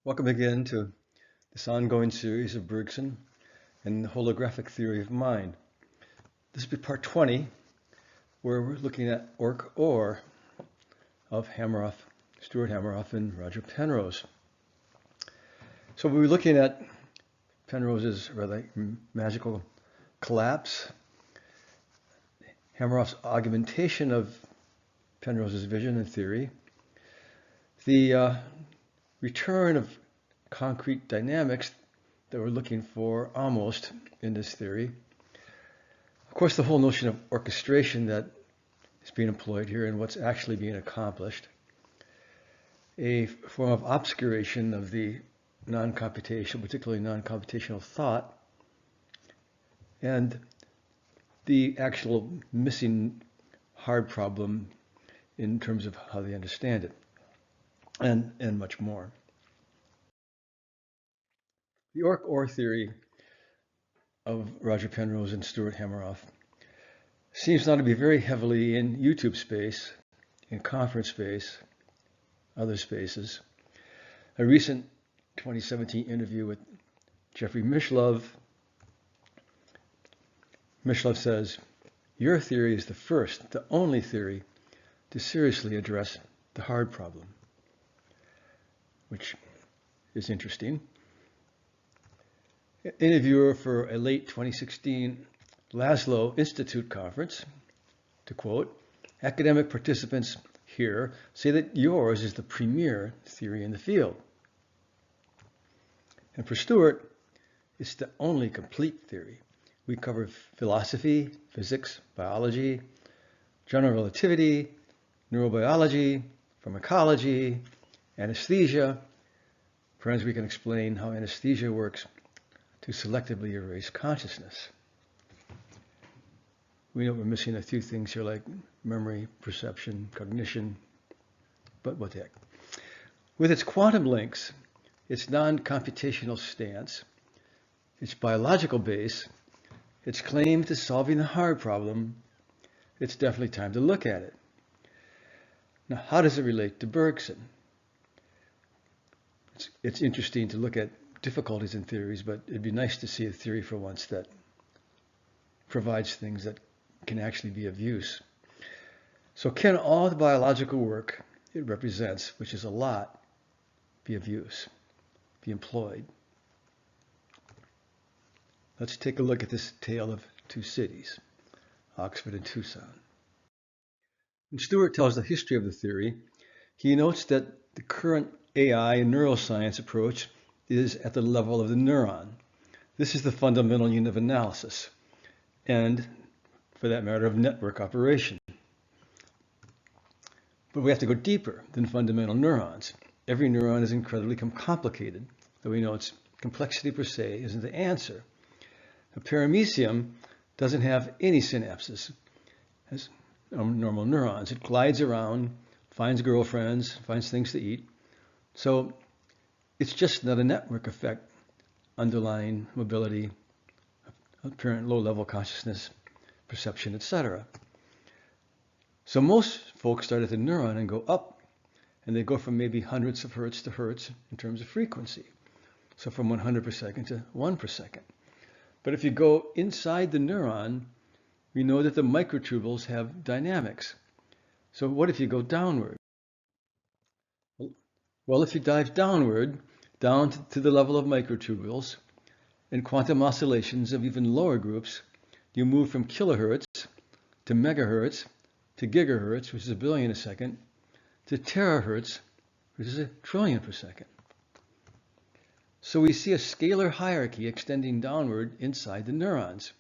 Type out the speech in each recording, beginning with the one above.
Welcome again to this ongoing series of Bergson and the holographic theory of mind. This will be part 20, where we're looking at Orch OR of Hameroff, Stuart Hameroff and Roger Penrose. So we'll be looking at Penrose's rather magical collapse, Hameroff's augmentation of Penrose's vision and theory, the return of concrete dynamics that we're looking for almost in this theory. Of course, the whole notion of orchestration that is being employed here and what's actually being accomplished. A form of obscuration of the non-computational, particularly non-computational thought, and the actual missing hard problem in terms of how they understand it, and much more. The Orch OR theory of Roger Penrose and Stuart Hameroff seems now to be very heavily in YouTube space, in conference space, other spaces. A recent 2017 interview with Jeffrey Mishlove says, "Your theory is the first, the only theory to seriously address the hard problem," which is interesting. Interviewer for a late 2016 Laszlo Institute conference, to quote, "Academic participants here say that yours is the premier theory in the field. And for Stuart, it's the only complete theory. We cover philosophy, physics, biology, general relativity, neurobiology, pharmacology, anesthesia. Friends, we can explain how anesthesia works to selectively erase consciousness." We know we're missing a few things here like memory, perception, cognition, but what the heck. With its quantum links, its non-computational stance, its biological base, its claim to solving the hard problem, it's definitely time to look at it. Now, how does it relate to Bergson? It's interesting to look at difficulties in theories, but it'd be nice to see a theory for once that provides things that can actually be of use. So can all the biological work it represents, which is a lot, be of use, be employed? Let's take a look at this tale of two cities, Oxford and Tucson. When Stuart tells the history of the theory, he notes that the current AI and neuroscience approach is at the level of the neuron. This is the fundamental unit of analysis, and for that matter, of network operation. But we have to go deeper than fundamental neurons. Every neuron is incredibly complicated, though we know its complexity per se isn't the answer. A paramecium doesn't have any synapses as normal neurons. It glides around, finds girlfriends, finds things to eat. So it's just not a network effect underlying mobility, apparent low-level consciousness, perception, etc. So most folks start at the neuron and go up, and they go from maybe hundreds of hertz to hertz in terms of frequency. So from 100 per second to 1 per second. But if you go inside the neuron, we know that the microtubules have dynamics. So what if you go downward? Well, if you dive downward, down to the level of microtubules and quantum oscillations of even lower groups, you move from kilohertz to megahertz to gigahertz, which is a billion a second, to terahertz, which is a trillion per second. So we see a scalar hierarchy extending downward inside the neurons.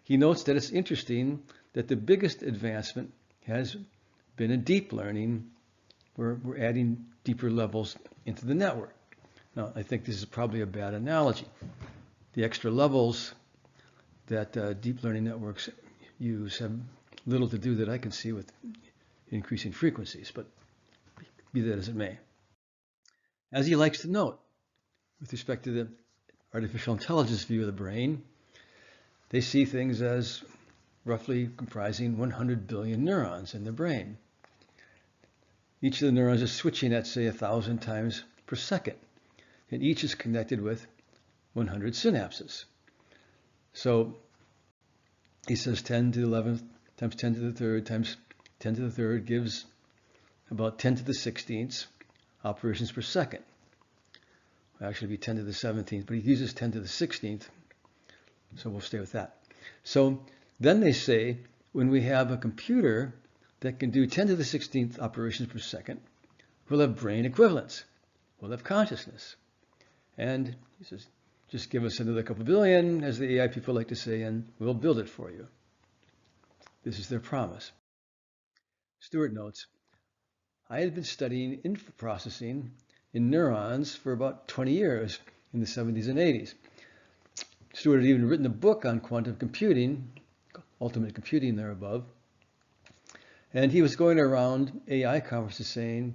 He notes that it's interesting that the biggest advancement has been in deep learning, where we're adding deeper levels into the network. Now, I think this is probably a bad analogy. The extra levels that deep learning networks use have little to do that I can see with increasing frequencies, but be that as it may. As he likes to note, with respect to the artificial intelligence view of the brain, they see things as roughly comprising 100 billion neurons in the brain. Each of the neurons is switching at, say, 1,000 times per second. and each is connected with 100 synapses. So he says 10 to the 11th times 10 to the 3rd times 10 to the 3rd gives about 10 to the 16th operations per second. It'll actually be 10 to the 17th, but he uses 10 to the 16th, so we'll stay with that. So then they say when we have a computer that can do 10 to the 16th operations per second, we'll have brain equivalents. We'll have consciousness. And he says, just give us another couple billion, as the AI people like to say, and we'll build it for you. This is their promise. Stewart notes, I had been studying info processing in neurons for about 20 years in the 70s and 80s. Stuart had even written a book on quantum computing, ultimate computing there above. And he was going around AI conferences saying,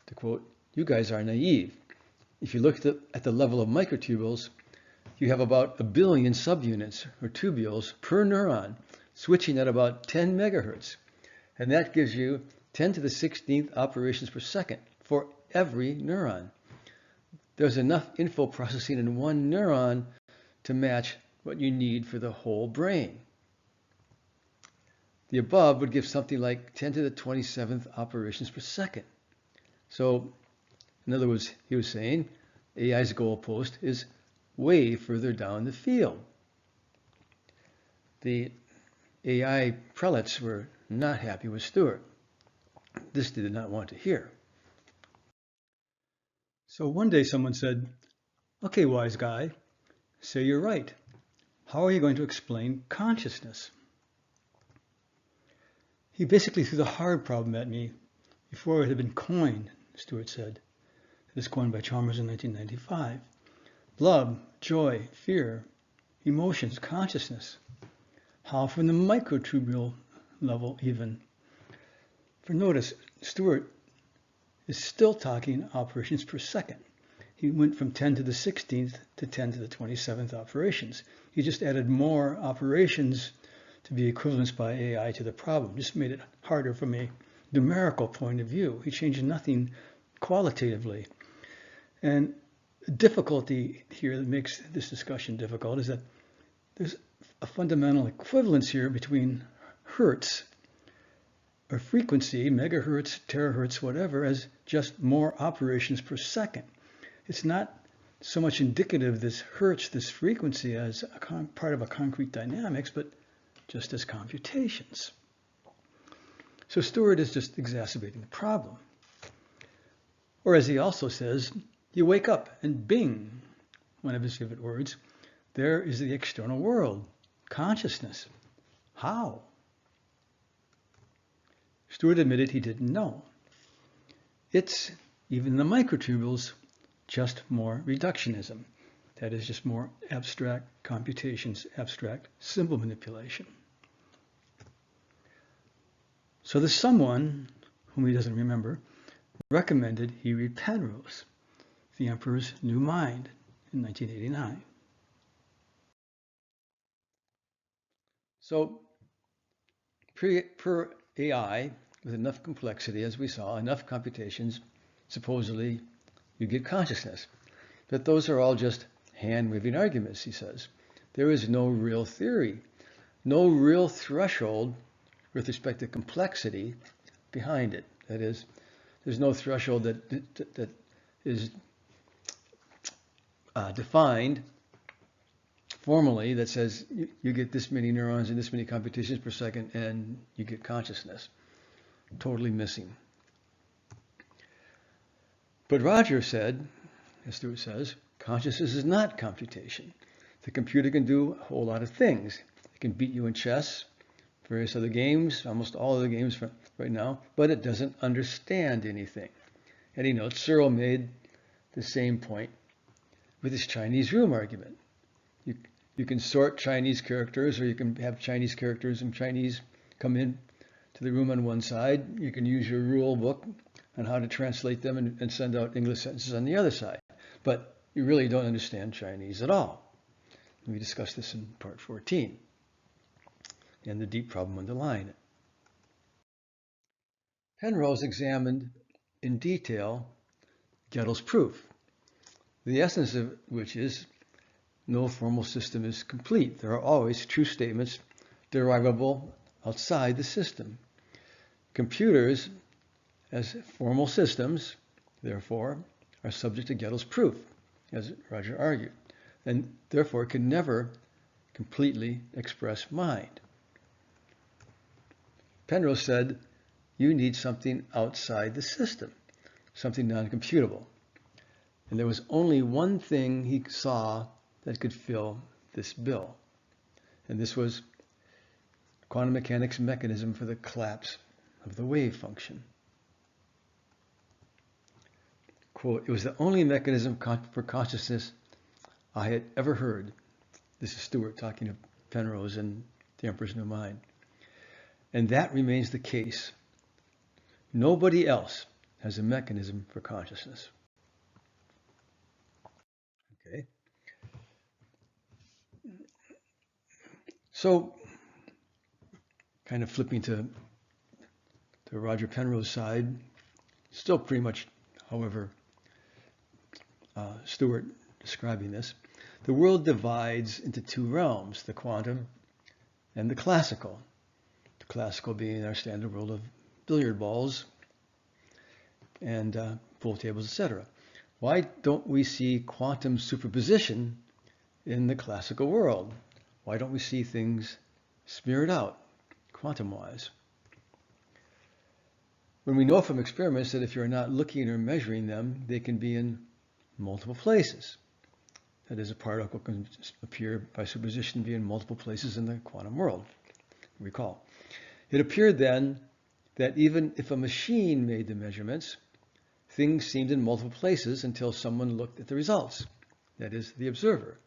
to quote, you guys are naive. If you look at the level of microtubules, you have about 1 billion subunits or tubules per neuron, switching at about 10 megahertz. And that gives you 10 to the 16th operations per second for every neuron. There's enough info processing in one neuron to match what you need for the whole brain. The above would give something like 10 to the 27th operations per second. So, in other words, he was saying AI's goalpost is way further down the field. The AI prelates were not happy with Stuart. This they did not want to hear. So one day someone said, okay, wise guy, say you're right. How are you going to explain consciousness? He basically threw the hard problem at me before it had been coined, Stuart said. It was coined by Chalmers in 1995. Love, joy, fear, emotions, consciousness. How from the microtubule level even? For notice, Stuart is still talking operations per second. He went from 10 to the 16th to 10 to the 27th operations. He just added more operations to be equivalents by AI to the problem. Just made it harder from a numerical point of view. He changed nothing qualitatively. And the difficulty here that makes this discussion difficult is that there's a fundamental equivalence here between hertz or frequency, megahertz, terahertz, whatever, as just more operations per second. It's not so much indicative, this hertz, this frequency, as a part of a concrete dynamics, but just as computations. So Stuart is just exacerbating the problem. Or as he also says, you wake up and bing, one of his favorite words, there is the external world, consciousness. How? Stuart admitted he didn't know. It's, even the microtubules, just more reductionism. That is just more abstract computations, abstract symbol manipulation. So the someone, whom he doesn't remember, recommended he read Penrose, The Emperor's New Mind, in 1989. So per AI, with enough complexity, as we saw, enough computations, supposedly you get consciousness. But those are all just hand-waving arguments, he says. There is no real theory, no real threshold with respect to complexity behind it. That is, there's no threshold that is defined formally that says you get this many neurons and this many computations per second and you get consciousness. Totally missing. But Roger said, as Stuart says, consciousness is not computation. The computer can do a whole lot of things. It can beat you in chess, various other games, almost all of the games right now, but it doesn't understand anything. And he notes Searle made the same point with his Chinese room argument. You can sort Chinese characters, or you can have Chinese characters and Chinese come in to the room on one side. You can use your rule book on how to translate them and send out English sentences on the other side. But you really don't understand Chinese at all. We discussed this in part 14 and the deep problem underlying it. Penrose examined in detail Gödel's proof. the essence of which is no formal system is complete. There are always true statements derivable outside the system. Computers, as formal systems, therefore, are subject to Gödel's proof, as Roger argued, and therefore can never completely express mind. Penrose said, you need something outside the system, something non-computable. And there was only one thing he saw that could fill this bill. And this was quantum mechanics mechanism for the collapse of the wave function. Quote, it was the only mechanism for consciousness I had ever heard. This is Stuart talking to Penrose in The Emperor's New Mind. And that remains the case. Nobody else has a mechanism for consciousness. Okay. So, kind of flipping to Roger Penrose's side, still pretty much, however, Stuart describing this, the world divides into two realms, the quantum and the classical. The classical being our standard world of billiard balls and pool tables, etc. Why don't we see quantum superposition in the classical world? Why don't we see things smeared out, quantum-wise? When we know from experiments that if you're not looking or measuring them, they can be in multiple places. That is, a particle can appear by superposition be in multiple places in the quantum world. Recall. It appeared then that even if a machine made the measurements, things seemed in multiple places until someone looked at the results, that is, the observer.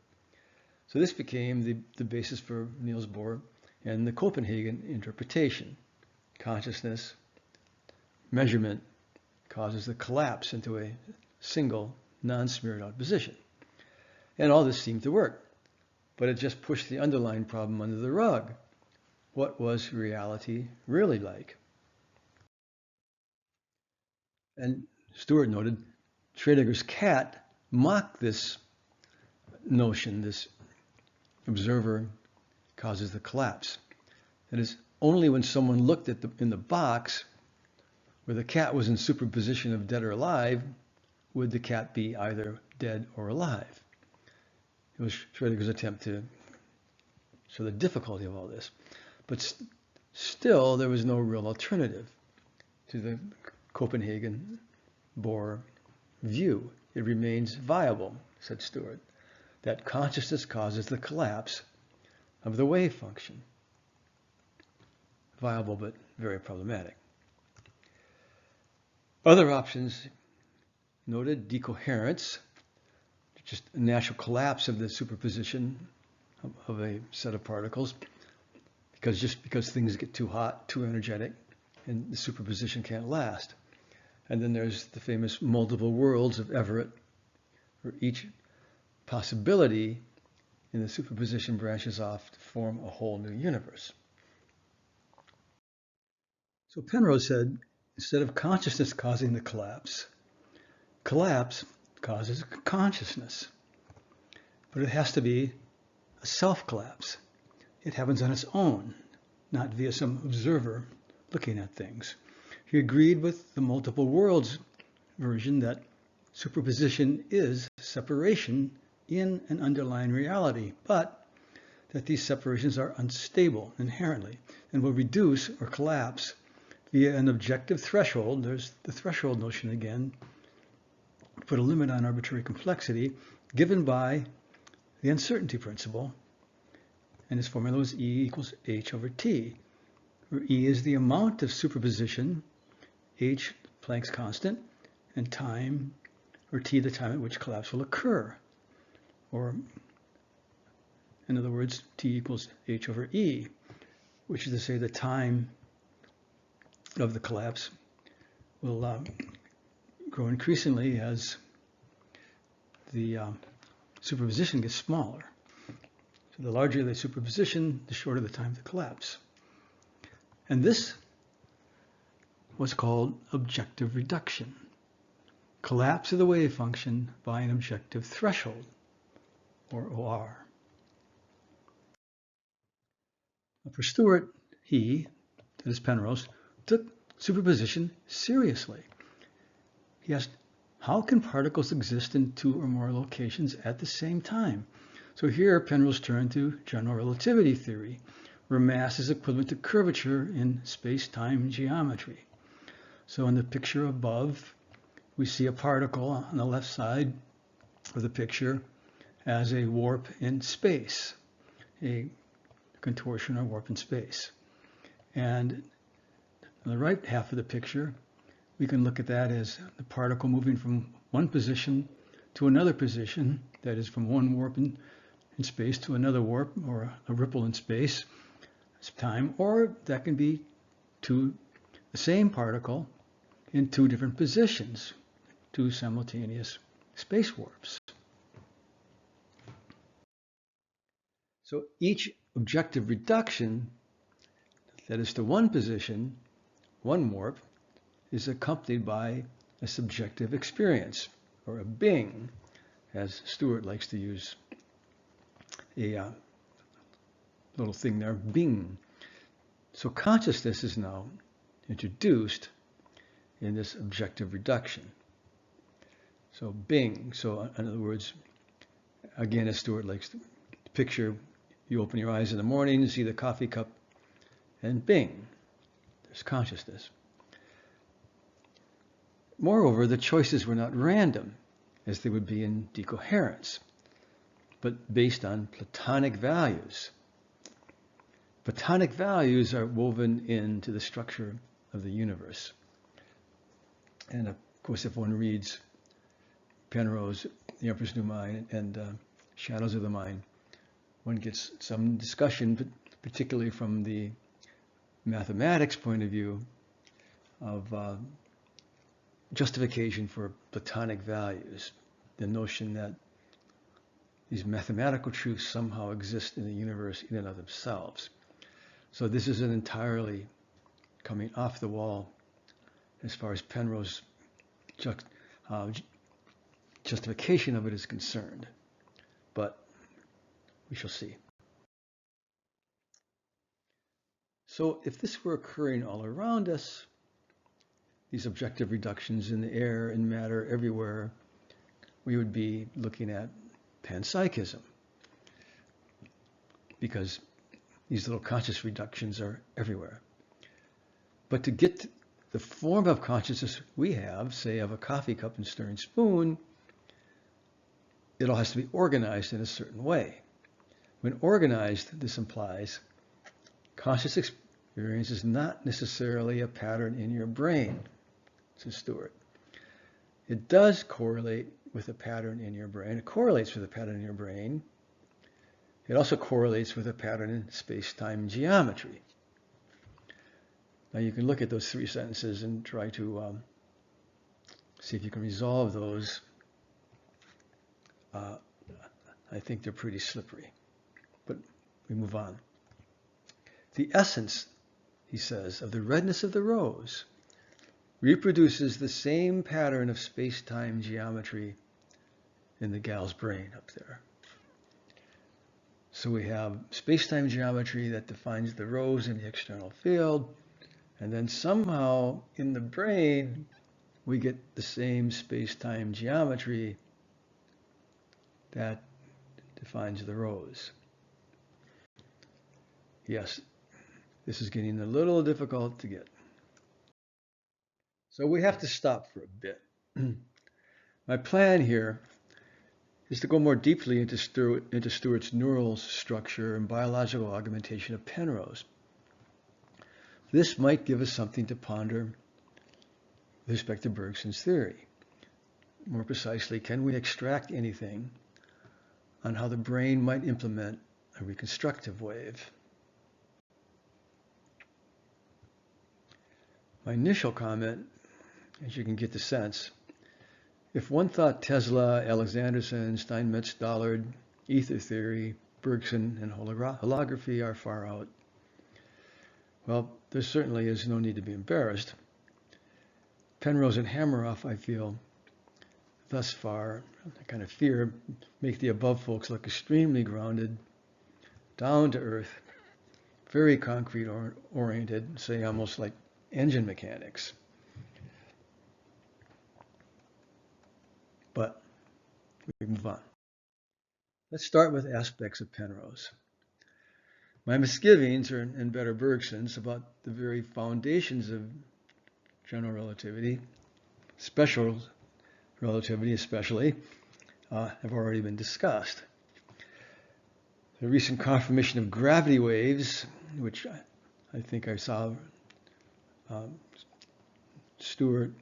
So this became the basis for Niels Bohr and the Copenhagen interpretation. Consciousness, measurement causes the collapse into a single, non-smeared out position. And all this seemed to work, but it just pushed the underlying problem under the rug. What was reality really like? And Stuart noted Schrödinger's cat mocked this notion, this observer causes the collapse. That is, only when someone looked at in the box where the cat was in superposition of dead or alive would the cat be either dead or alive. It was Schrödinger's attempt to show the difficulty of all this. But still, there was no real alternative to the Copenhagen-Bohr view. It remains viable, said Stuart, that consciousness causes the collapse of the wave function. Viable, but very problematic. Other options noted decoherence, just a natural collapse of the superposition of a set of particles, because things get too hot, too energetic, and the superposition can't last. And then there's the famous multiple worlds of Everett, where each possibility in the superposition branches off to form a whole new universe. So Penrose said, instead of consciousness causing the collapse, collapse causes consciousness. But it has to be a self-collapse. It happens on its own, not via some observer looking at things. He agreed with the multiple worlds version that superposition is separation in an underlying reality, but that these separations are unstable inherently and will reduce or collapse via an objective threshold. There's the threshold notion again, put a limit on arbitrary complexity, given by the uncertainty principle, and his formula was E equals h over t, where E is the amount of superposition, h Planck's constant, and time, or t the time at which collapse will occur. Or, in other words, t equals h over E, which is to say the time of the collapse will grow increasingly as the superposition gets smaller. So the larger the superposition, the shorter the time to collapse. And this was called objective reduction. collapse of the wave function by an objective threshold, or OR. For Stuart, that is Penrose, took superposition seriously. He asked, how can particles exist in two or more locations at the same time? So here Penrose turned to general relativity theory, where mass is equivalent to curvature in space-time geometry. So in the picture above, we see a particle on the left side of the picture as a warp in space, a contortion or warp in space. And on the right half of the picture, we can look at that as the particle moving from one position to another position, that is from one warp in space to another warp, or a ripple in space, time, or that can be the same particle in two different positions, two simultaneous space warps. So each objective reduction, that is to one position, one warp, is accompanied by a subjective experience, or a bing, as Stuart likes to use a little thing there, bing. So consciousness is now introduced in this objective reduction. So bing, so in other words, again, as Stuart likes to picture, you open your eyes in the morning, you see the coffee cup, and bing, there's consciousness. Moreover, the choices were not random, as they would be in decoherence, but based on Platonic values. Platonic values are woven into the structure of the universe. And of course, if one reads Penrose, The Emperor's New Mind, and Shadows of the Mind, one gets some discussion, particularly from the mathematics point of view, of justification for Platonic values, the notion that these mathematical truths somehow exist in the universe in and of themselves. So this is an entirely coming off the wall as far as Penrose's justification of it is concerned, but we shall see. So if this were occurring all around us, these objective reductions in the air and matter everywhere, we would be looking at panpsychism, because these little conscious reductions are everywhere. But to get the form of consciousness we have, say of a coffee cup and stirring spoon, it all has to be organized in a certain way. When organized, this implies conscious experience is not necessarily a pattern in your brain, says Stuart. It does correlate with a pattern in your brain. It correlates with a pattern in your brain. It also correlates with a pattern in space-time geometry. Now you can look at those three sentences and try to see if you can resolve those. I think they're pretty slippery, but we move on. The essence, he says, of the redness of the rose reproduces the same pattern of space-time geometry in the gal's brain up there. So we have space-time geometry that defines the rose in the external field, and then somehow in the brain we get the same space-time geometry that defines the rose. Yes, this is getting a little difficult to get. So we have to stop for a bit. My plan here is to go more deeply into Stuart's neural structure and biological augmentation of Penrose. This might give us something to ponder with respect to Bergson's theory. More precisely, can we extract anything on how the brain might implement a reconstructive wave? My initial comment, as you can get the sense, if one thought Tesla, Alexanderson, Steinmetz, Dollard, ether theory, Bergson, and holography are far out, well, there certainly is no need to be embarrassed. Penrose and Hameroff, I feel, thus far, I kind of fear, make the above folks look extremely grounded, down to earth, very concrete oriented, say almost like engine mechanics. But we move on. Let's start with aspects of Penrose. My misgivings, and better Bergson's, about the very foundations of general relativity, special relativity especially, have already been discussed. The recent confirmation of gravity waves, which I think I saw Stuart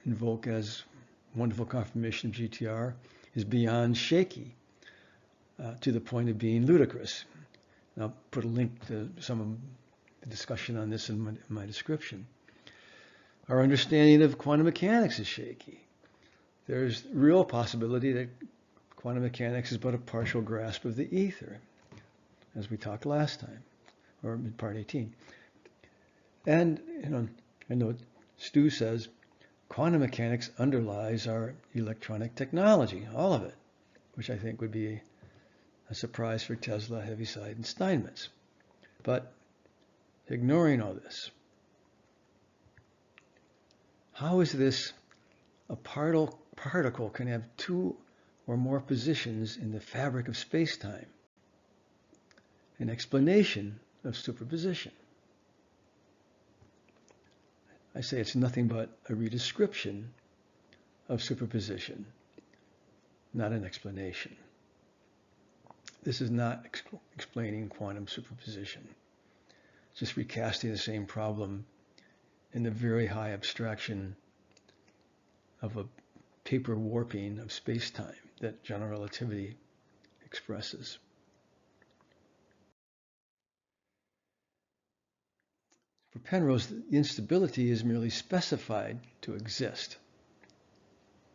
invoke as wonderful confirmation of GTR, is beyond shaky, to the point of being ludicrous. And I'll put a link to some of the discussion on this in my description. Our understanding of quantum mechanics is shaky. There's real possibility that quantum mechanics is but a partial grasp of the ether, as we talked last time, or in part 18. And, I know Stu says quantum mechanics underlies our electronic technology, all of it, which I think would be a surprise for Tesla, Heaviside, and Steinmetz. But ignoring all this, how is this a particle can have two or more positions in the fabric of space-time? An explanation of superposition. I say it's nothing but a redescription of superposition, not an explanation. This is not explaining quantum superposition. It's just recasting the same problem in the very high abstraction of a paper warping of space-time that general relativity expresses. For Penrose, the instability is merely specified to exist.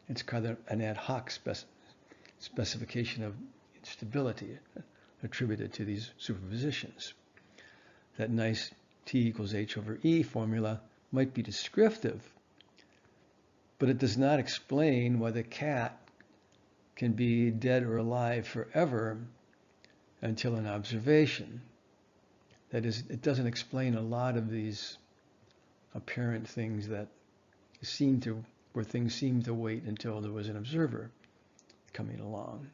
It's kind of an ad hoc specification of instability attributed to these superpositions. That nice T equals H over E formula might be descriptive, but it does not explain why the cat can be dead or alive forever until an observation. That is, it doesn't explain a lot of these apparent things that where things seem to wait until there was an observer coming along.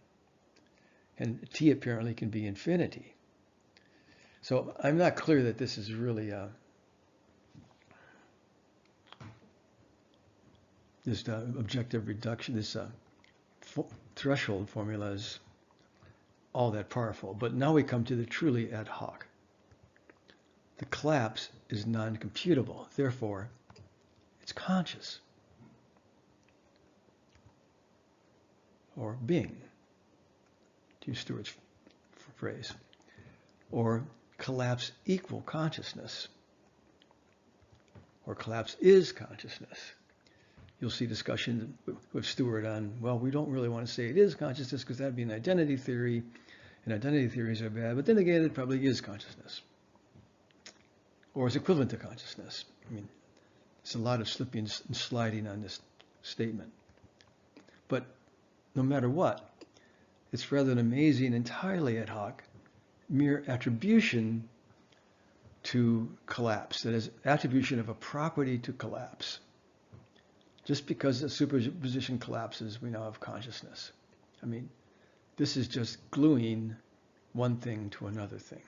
And T apparently can be infinity. So I'm not clear that this is really this objective reduction, this threshold formula is all that powerful. But now we come to the truly ad hoc. The collapse is non-computable, therefore it's conscious. Or being, to use Stuart's phrase. Or collapse equal consciousness. Or collapse is consciousness. You'll see discussion with Stuart on, well, we don't really want to say it is consciousness because that'd be an identity theory, and identity theories are bad, but then again, it probably is consciousness. Or is equivalent to consciousness. I mean, there's a lot of slipping and sliding on this statement. But no matter what, it's rather an amazing, entirely ad hoc, mere attribution to collapse. That is, attribution of a property to collapse. Just because a superposition collapses, we now have consciousness. I mean, this is just gluing one thing to another thing.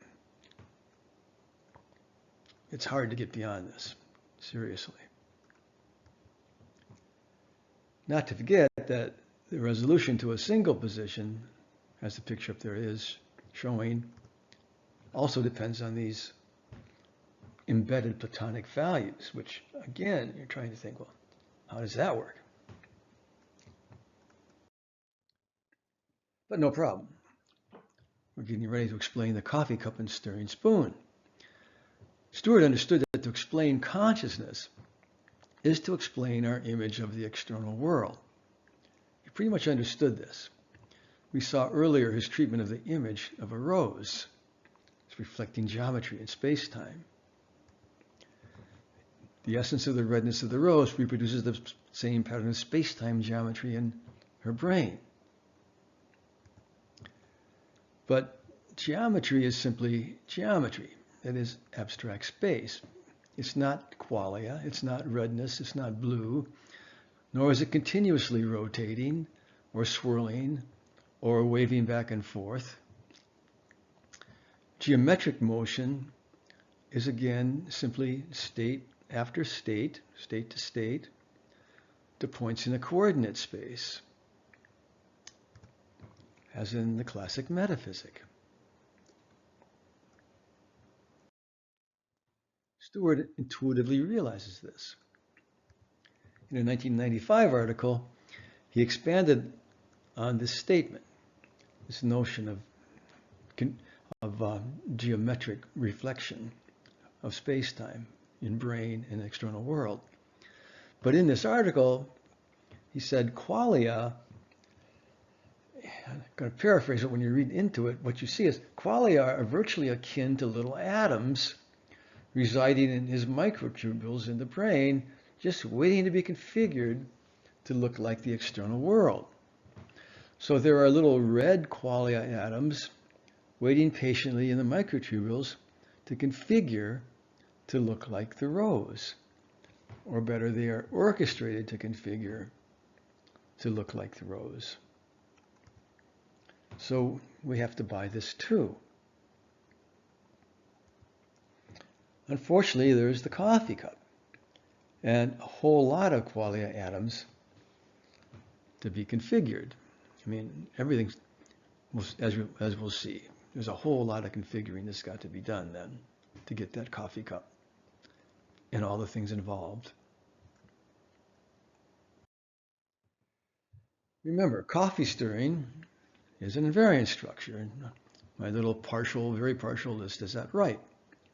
It's hard to get beyond this, seriously. Not to forget that the resolution to a single position, as the picture up there is showing, also depends on these embedded Platonic values, which, again, you're trying to think, well, how does that work? But no problem. We're getting ready to explain the coffee cup and stirring spoon. Stuart understood that to explain consciousness is to explain our image of the external world. He pretty much understood this. We saw earlier his treatment of the image of a rose. It's reflecting geometry in space-time. The essence of the redness of the rose reproduces the same pattern of space-time geometry in her brain. But geometry is simply geometry. It is abstract space. It's not qualia, it's not redness, it's not blue, nor is it continuously rotating or swirling or waving back and forth. Geometric motion is again simply state after state, state to state, to points in a coordinate space, as in the classic metaphysic. Stuart intuitively realizes this. In a 1995 article, he expanded on this statement, this notion of geometric reflection of space-time in brain and external world. But in this article, he said qualia, I'm going to paraphrase it when you read into it, what you see is qualia are virtually akin to little atoms residing in his microtubules in the brain, just waiting to be configured to look like the external world. So there are little red qualia atoms waiting patiently in the microtubules to configure to look like the rose. Or better, they are orchestrated to configure to look like the rose. So we have to buy this too. Unfortunately, there's the coffee cup and a whole lot of qualia atoms to be configured. I mean, everything's, as we'll see, there's a whole lot of configuring that's got to be done then to get that coffee cup and all the things involved. Remember, coffee stirring is an invariant structure. My little very partial list is that right.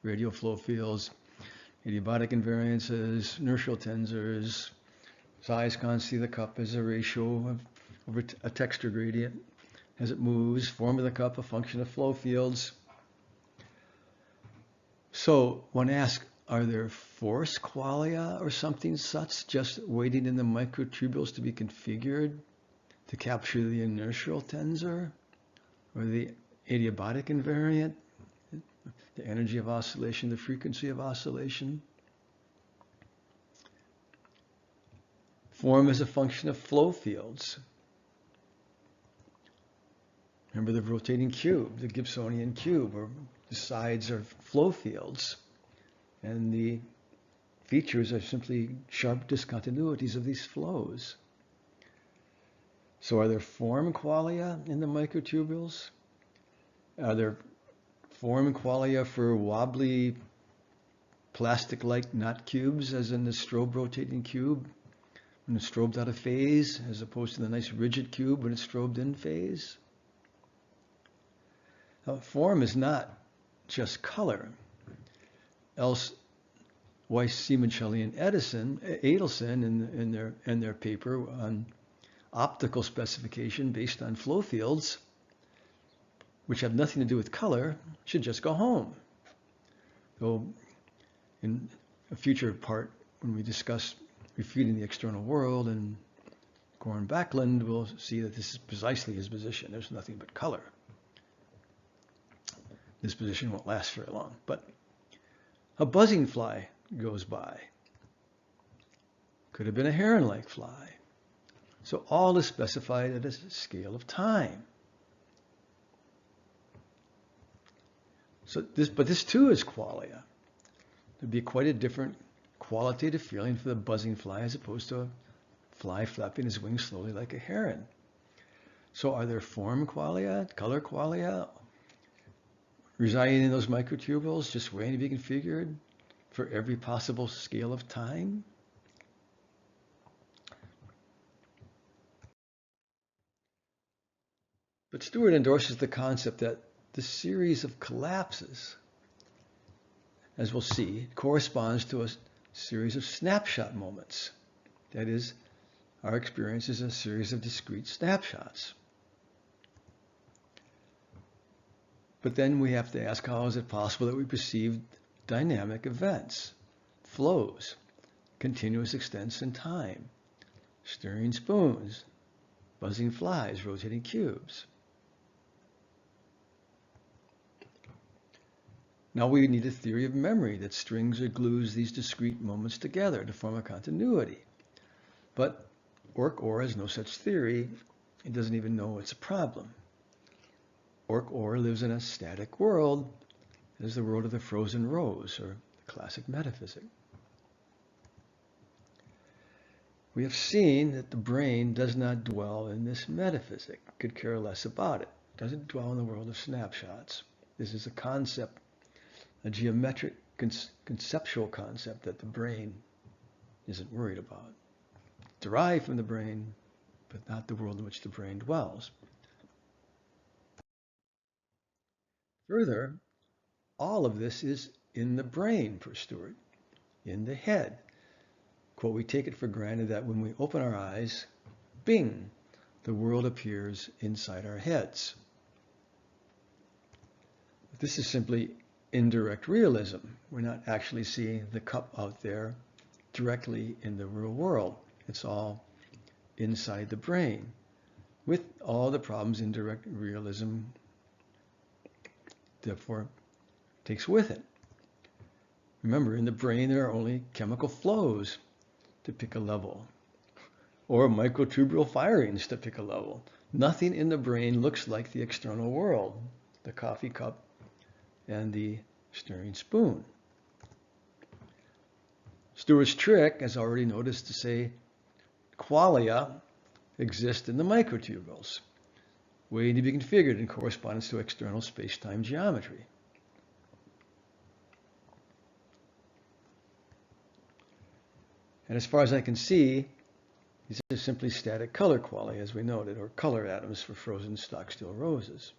Radial flow fields, adiabatic invariances, inertial tensors, size constancy of the cup is a ratio over a texture gradient as it moves, form of the cup a function of flow fields. So when asked, are there force qualia or something such just waiting in the microtubules to be configured to capture the inertial tensor or the adiabatic invariant, the energy of oscillation, the frequency of oscillation? Form is a function of flow fields. Remember the rotating cube, the Gibsonian cube, where the sides are flow fields, and the features are simply sharp discontinuities of these flows. So are there form qualia in the microtubules? Are there form qualia for wobbly plastic-like knot cubes, as in the strobe rotating cube, when it's strobed out of phase, as opposed to the nice rigid cube when it's strobed in phase? Form is not just color. Else, Weiss, Simoncelli, and Adelson in their paper on optical specification based on flow fields, which have nothing to do with color, should just go home. Though in a future part, when we discuss refuting the external world and Goran Backlund, we'll see that this is precisely his position. There's nothing but color. This position won't last very long. But a buzzing fly goes by. Could have been a heron-like fly. So all is specified at a scale of time. So this too is qualia. There'd be quite a different qualitative feeling for the buzzing fly as opposed to a fly flapping his wings slowly like a heron. So are there form qualia, color qualia, residing in those microtubules, just waiting to be configured for every possible scale of time? But Stuart endorses the concept that the series of collapses, as we'll see, corresponds to a series of snapshot moments. That is, our experience is a series of discrete snapshots. But then we have to ask, how is it possible that we perceive dynamic events, flows, continuous extents in time, stirring spoons, buzzing flies, rotating cubes. Now we need a theory of memory that strings or glues these discrete moments together to form a continuity. But Orch OR has no such theory. It doesn't even know it's a problem. Orch OR lives in a static world. It is the world of the frozen rose, or the classic metaphysic. We have seen that the brain does not dwell in this metaphysic, could care less about it. It doesn't dwell in the world of snapshots. This is a concept, a geometric, conceptual concept that the brain isn't worried about. Derived from the brain, but not the world in which the brain dwells. Further, all of this is in the brain for Stuart, in the head. Quote, we take it for granted that when we open our eyes, bing, the world appears inside our heads. This is simply indirect realism. We're not actually seeing the cup out there directly in the real world. It's all inside the brain, with all the problems indirect realism therefore takes with it. Remember, in the brain there are only chemical flows to pick a level, or microtubule firings to pick a level. Nothing in the brain looks like the external world, the coffee cup and the stirring spoon. Stuart's trick, as already noticed, to say qualia exist in the microtubules, waiting to be configured in correspondence to external space-time geometry. And as far as I can see, these are simply static color qualia, as we noted, or color atoms for frozen stock still roses.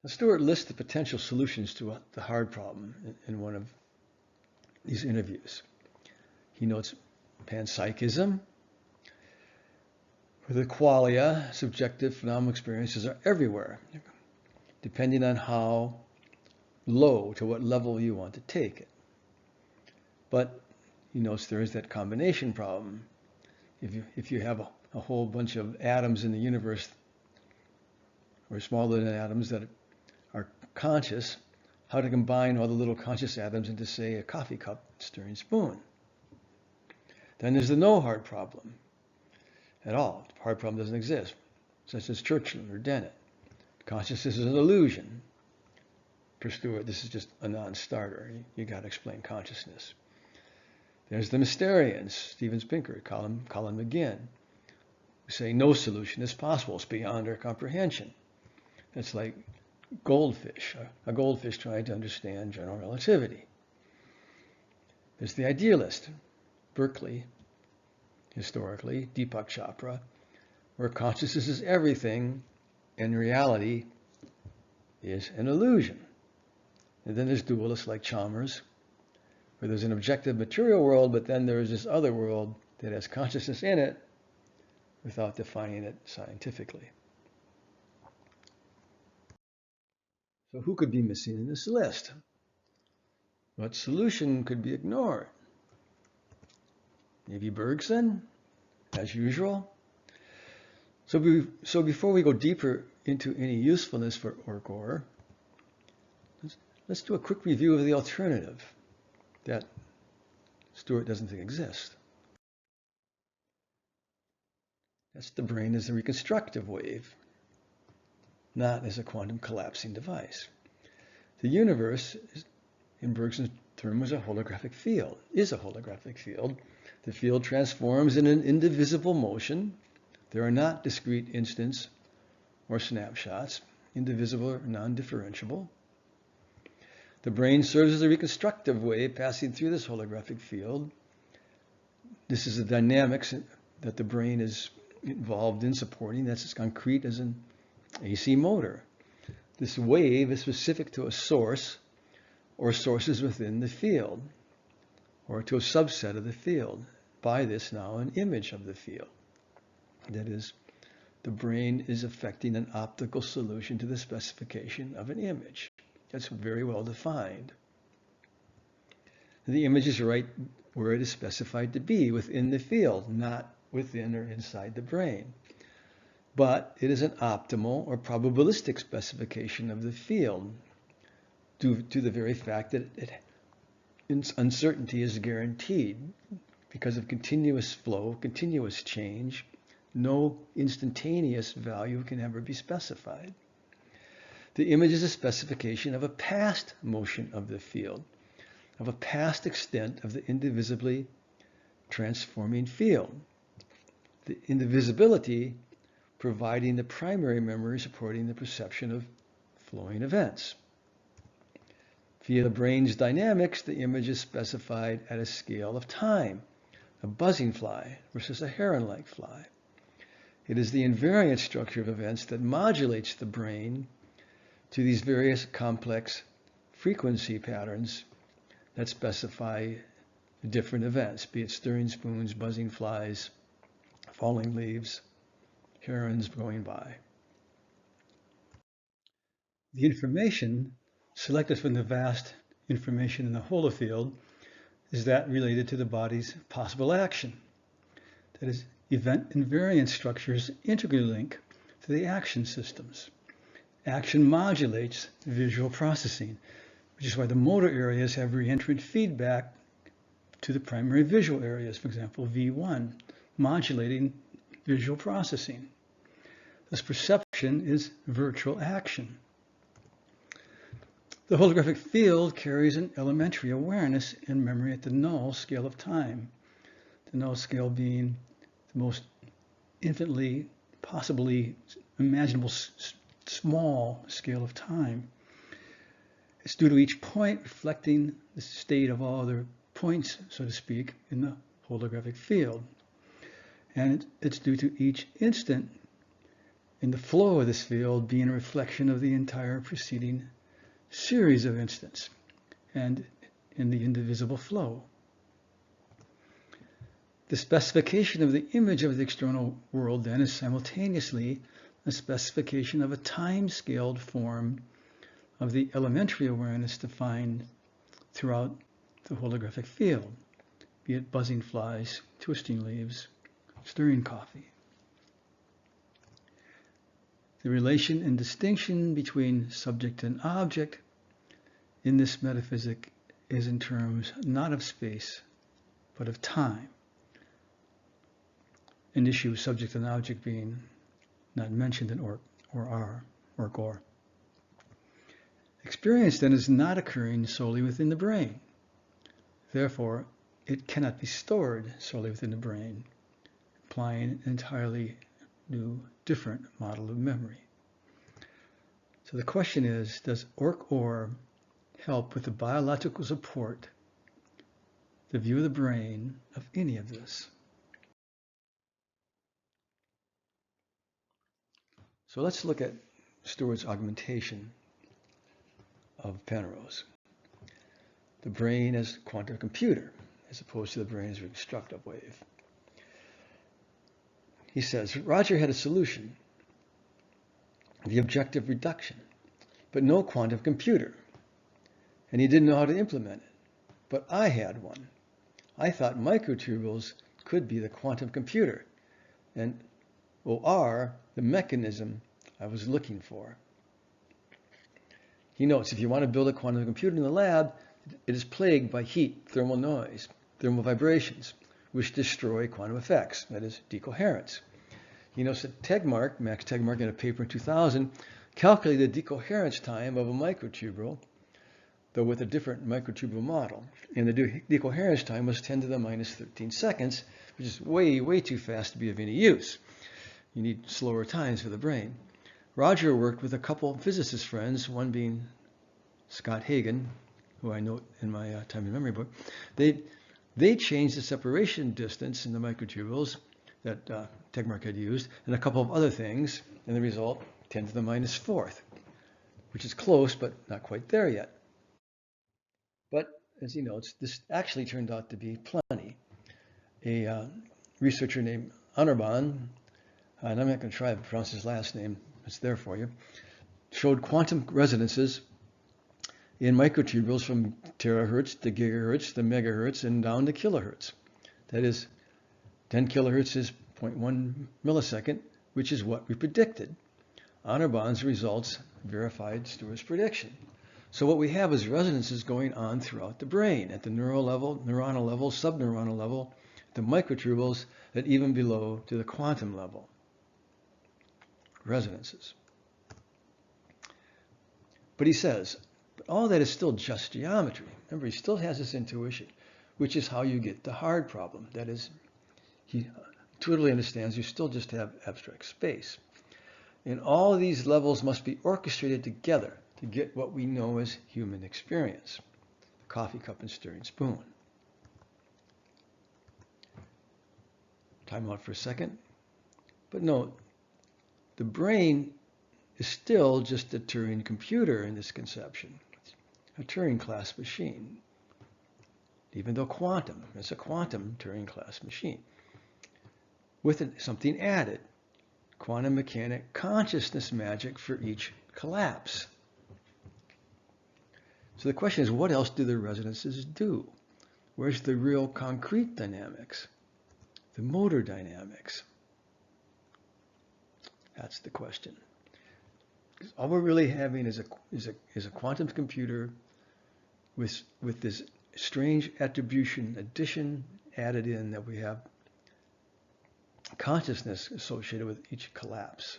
Now, Stuart lists the potential solutions to the hard problem in one of these interviews. He notes panpsychism, where the qualia, subjective phenomenal experiences, are everywhere, depending on how low, to what level you want to take it. But he notes there is that combination problem. If you have a whole bunch of atoms in the universe, or smaller than atoms that are conscious, how to combine all the little conscious atoms into, say, a coffee cup stirring spoon. Then there's the no hard problem at all. The hard problem doesn't exist, such as Churchill or Dennett. Consciousness is an illusion. For Stuart, this is just a non-starter. You got to explain consciousness. There's the Mysterians, Stevens Pinker, Colin McGinn, who say no solution is possible. It's beyond our comprehension. It's like goldfish, a goldfish trying to understand general relativity. There's the idealist, Berkeley, historically, Deepak Chopra, where consciousness is everything and reality is an illusion. And then there's dualists like Chalmers, where there's an objective material world, but then there's this other world that has consciousness in it without defining it scientifically. So who could be missing in this list? What solution could be ignored? Maybe Bergson, as usual. So before we go deeper into any usefulness for Orch OR, let's do a quick review of the alternative that Stuart doesn't think exists. That's the brain as a reconstructive wave, not as a quantum collapsing device. The universe, in Bergson's term, is a holographic field. The field transforms in an indivisible motion. There are not discrete instants or snapshots, indivisible or non-differentiable. The brain serves as a reconstructive wave passing through this holographic field. This is the dynamics that the brain is involved in supporting. That's as concrete as an AC motor. This wave is specific to a source or sources within the field, or to a subset of the field. By this now, an image of the field. That is, the brain is affecting an optical solution to the specification of an image. That's very well defined. The image is right where it is specified to be, within the field, not within or inside the brain. But it is an optimal or probabilistic specification of the field due to the very fact that uncertainty is guaranteed. Because of continuous flow, continuous change, no instantaneous value can ever be specified. The image is a specification of a past motion of the field, of a past extent of the indivisibly transforming field. The indivisibility providing the primary memory supporting the perception of flowing events. Via the brain's dynamics, the image is specified at a scale of time, a buzzing fly versus a heron-like fly. It is the invariant structure of events that modulates the brain to these various complex frequency patterns that specify different events, be it stirring spoons, buzzing flies, falling leaves, herons going by. The information selected from the vast information in the holofield is that related to the body's possible action. That is, event invariant structures integrally link to the action systems. Action modulates visual processing, which is why the motor areas have reentrant feedback to the primary visual areas, for example, V1, modulating visual processing. Thus, perception is virtual action. The holographic field carries an elementary awareness and memory at the null scale of time, the null scale being the most infinitely, possibly imaginable small scale of time. It's due to each point reflecting the state of all other points, so to speak, in the holographic field. And it's due to each instant in the flow of this field being a reflection of the entire preceding series of instants and in the indivisible flow. The specification of the image of the external world then is simultaneously a specification of a time-scaled form of the elementary awareness defined throughout the holographic field, be it buzzing flies, twisting leaves, stirring coffee. The relation and distinction between subject and object in this metaphysic is in terms not of space, but of time. An issue of subject and object being not mentioned in Orch OR. Experience then is not occurring solely within the brain. Therefore, it cannot be stored solely within the brain, implying an entirely new, different model of memory. So the question is, does Orch OR help with the biological support, the view of the brain of any of this? So let's look at Stewart's augmentation of Penrose. The brain as quantum computer, as opposed to the brain as reconstructive wave. He says, Roger had a solution, the objective reduction, but no quantum computer. And he didn't know how to implement it. But I had one. I thought microtubules could be the quantum computer, and OR, the mechanism I was looking for. He notes, if you want to build a quantum computer in the lab, it is plagued by heat, thermal noise, thermal vibrations, which destroy quantum effects, that is, decoherence. He notes that Max Tegmark, in a paper in 2000, calculated the decoherence time of a microtubule, though with a different microtubule model. And the decoherence time was 10 to the minus 13 seconds, which is way, way too fast to be of any use. You need slower times for the brain. Roger worked with a couple of physicist friends, one being Scott Hagen, who I note in my time and memory book. They changed the separation distance in the microtubules that Tegmark had used, and a couple of other things, and the result, 10 to the minus fourth, which is close, but not quite there yet. But, as he notes, this actually turned out to be plenty. A researcher named Anirban, and I'm not going to try to pronounce his last name, it's there for you, showed quantum resonances in microtubules from terahertz to gigahertz to megahertz and down to kilohertz. That is, 10 kilohertz is 0.1 millisecond, which is what we predicted. Anirban's results verified Stewart's prediction. So what we have is resonances going on throughout the brain, at the neural level, neuronal level, subneuronal level, the microtubules, and even below to the quantum level. Resonances. But he says, all that is still just geometry. Remember, he still has this intuition, which is how you get the hard problem. That is, he totally understands you still just have abstract space. And all of these levels must be orchestrated together to get what we know as human experience. The coffee cup and stirring spoon. Time out for a second. But note, the brain is still just a Turing computer in this conception. It's a Turing class machine. Even though quantum is a quantum Turing class machine. With something added. Quantum mechanic consciousness magic for each collapse. So the question is, what else do the resonances do? Where's the real concrete dynamics? The motor dynamics? That's the question. All we're really having is a quantum computer with this strange attribution addition added in that we have consciousness associated with each collapse.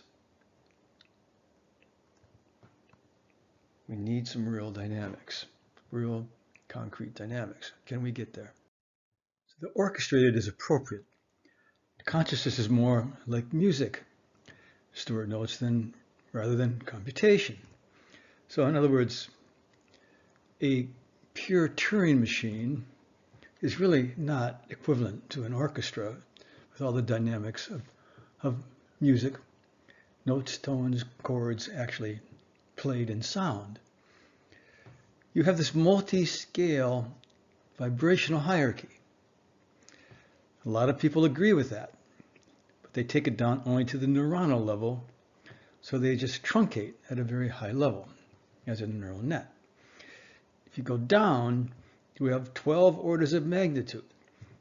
We need some real dynamics, real concrete dynamics. Can we get there? So the orchestrated is appropriate. Consciousness is more like music, Stewart notes, rather than computation. So in other words, a pure Turing machine is really not equivalent to an orchestra with all the dynamics of music, notes, tones, chords actually played in sound. You have this multi-scale vibrational hierarchy. A lot of people agree with that, but they take it down only to the neuronal level, so they just truncate at a very high level as a neural net. If you go down, we have 12 orders of magnitude.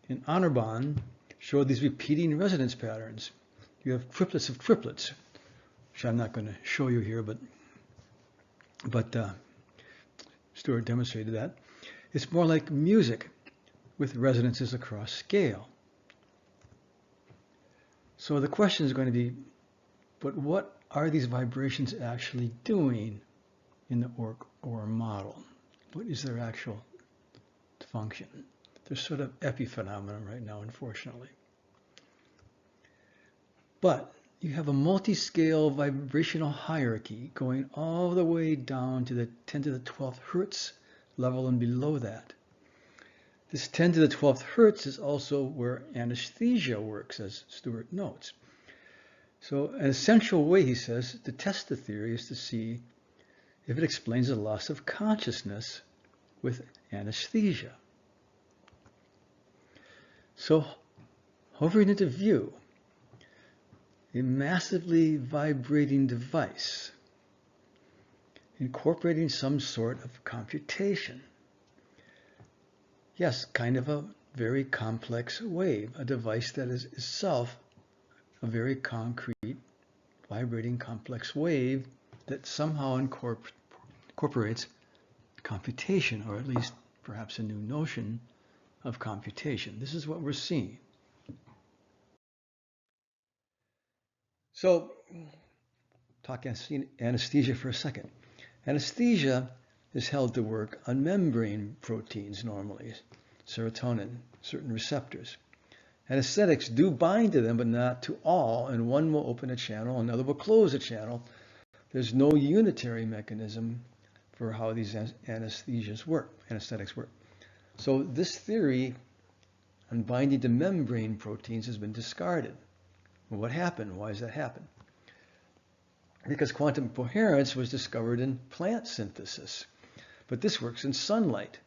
And Anirban showed these repeating resonance patterns. You have triplets of triplets, which I'm not going to show you here, but Stuart demonstrated that. It's more like music with resonances across scale. So the question is going to be, but what are these vibrations actually doing in the Orch OR model? What is their actual function? They're sort of epiphenomenon right now, unfortunately. But you have a multi-scale vibrational hierarchy going all the way down to the 10 to the 12th hertz level and below that. This 10 to the 12th hertz is also where anesthesia works, as Stewart notes. So an essential way, he says, to test the theory is to see if it explains the loss of consciousness with anesthesia. So, hovering into view, a massively vibrating device incorporating some sort of computation. Yes, kind of a very complex wave, a device that is itself a very concrete, vibrating complex wave that somehow incorporates computation, or at least perhaps a new notion of computation. This is what we're seeing. So, talk anesthesia for a second. Anesthesia is held to work on membrane proteins normally, serotonin, certain receptors. Anesthetics do bind to them, but not to all, and one will open a channel, another will close a channel. There's no unitary mechanism for how these anesthetics work. So this theory on binding to membrane proteins has been discarded. Well, what happened? Why does that happen? Because quantum coherence was discovered in plant synthesis, but this works in sunlight.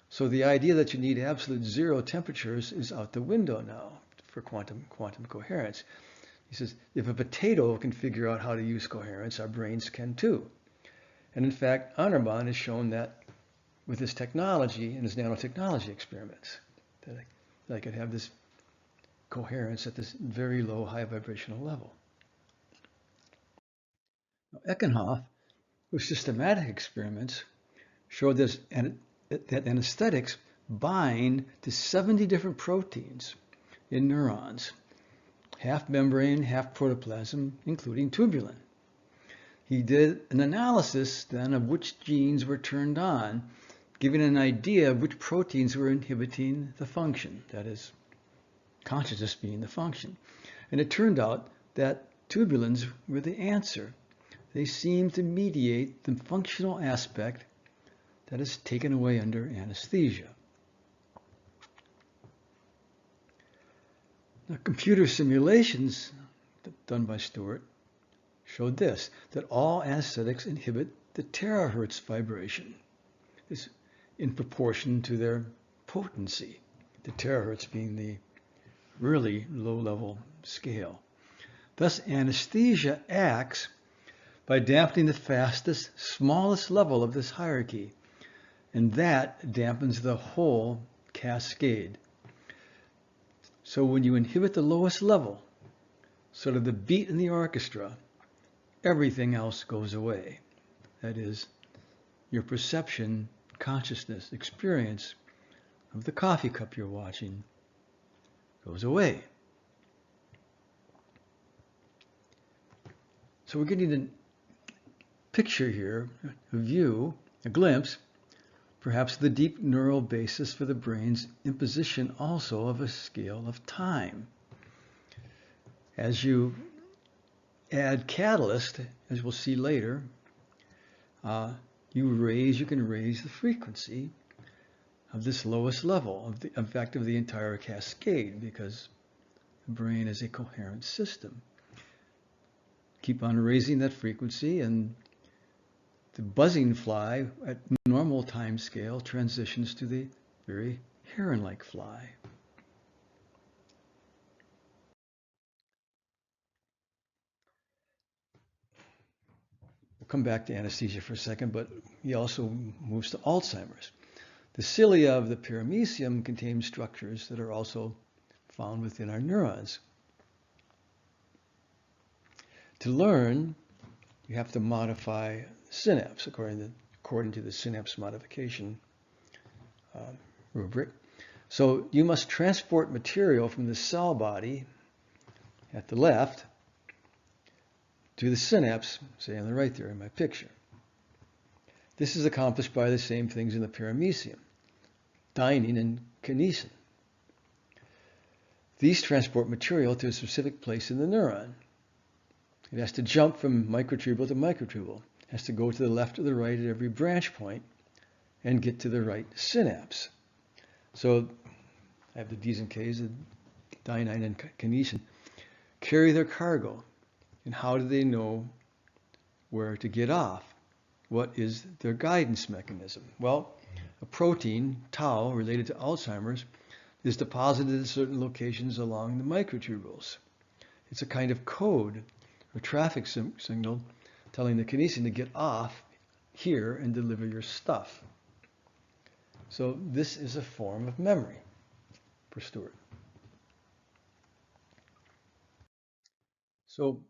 So the idea that you need absolute zero temperatures is out the window now for quantum coherence. He says, if a potato can figure out how to use coherence, our brains can too. And in fact, Anirban has shown that with his technology and his nanotechnology experiments, that I could have this coherence at this very low, high vibrational level. Now, Eckenhoff, with systematic experiments, showed that anesthetics bind to 70 different proteins in neurons, half membrane, half protoplasm, including tubulin. He did an analysis then of which genes were turned on, giving an idea of which proteins were inhibiting the function, that is, consciousness being the function. And it turned out that tubulins were the answer. They seem to mediate the functional aspect that is taken away under anesthesia. Now, computer simulations done by Stuart showed this, that all anesthetics inhibit the terahertz vibration. This in proportion to their potency, the terahertz being the really low-level scale. Thus, anesthesia acts by dampening the fastest, smallest level of this hierarchy, and that dampens the whole cascade. So when you inhibit the lowest level, sort of the beat in the orchestra, everything else goes away. That is, your perception, consciousness, experience of the coffee cup you're watching goes away. So we're getting a picture here, a view, a glimpse, perhaps the deep neural basis for the brain's imposition also of a scale of time. As you add catalyst, as we'll see later, you can raise the frequency of this lowest level, of the effect of the entire cascade, because the brain is a coherent system. Keep on raising that frequency, and the buzzing fly at normal time scale transitions to the very heron-like fly. We'll come back to anesthesia for a second, but he also moves to Alzheimer's. The cilia of the paramecium contain structures that are also found within our neurons. To learn, you have to modify synapse according to the synapse modification rubric. So you must transport material from the cell body at the left to the synapse, say on the right there in my picture. This is accomplished by the same things in the paramecium, dyning and kinesin. These transport material to a specific place in the neuron. It has to jump from microtubule to microtubule. It has to go to the left or the right at every branch point and get to the right synapse. So I have the D's and K's, the dynein and kinesin, carry their cargo. And how do they know where to get off? What is their guidance mechanism? Well, a protein, tau, related to Alzheimer's, is deposited at certain locations along the microtubules. It's a kind of code, or traffic signal, telling the kinesin to get off here and deliver your stuff. So this is a form of memory for Stuart. So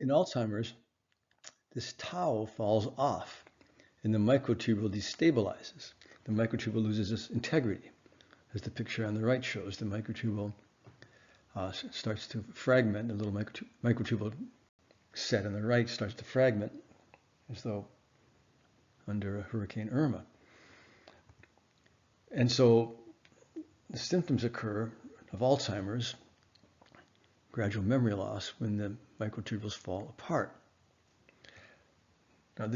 in Alzheimer's, this tau falls off and the microtubule destabilizes. The microtubule loses its integrity. As the picture on the right shows, the microtubule starts to fragment. The little microtubule set on the right starts to fragment as though under a Hurricane Irma. And so the symptoms occur of Alzheimer's, gradual memory loss, when the microtubules fall apart. Now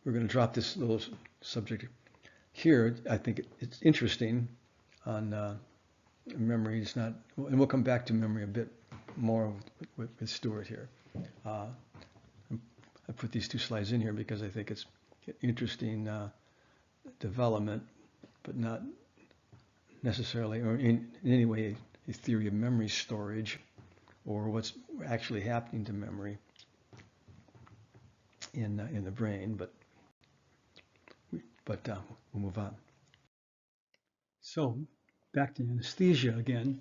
we're going to drop this little subject here. I think it's interesting on memory. It's not, and we'll come back to memory a bit more with Stuart here. I put these two slides in here because I think it's interesting development, but not necessarily, or in any way, a theory of memory storage, or what's actually happening to memory in the brain. But but we'll move on. So back to anesthesia again,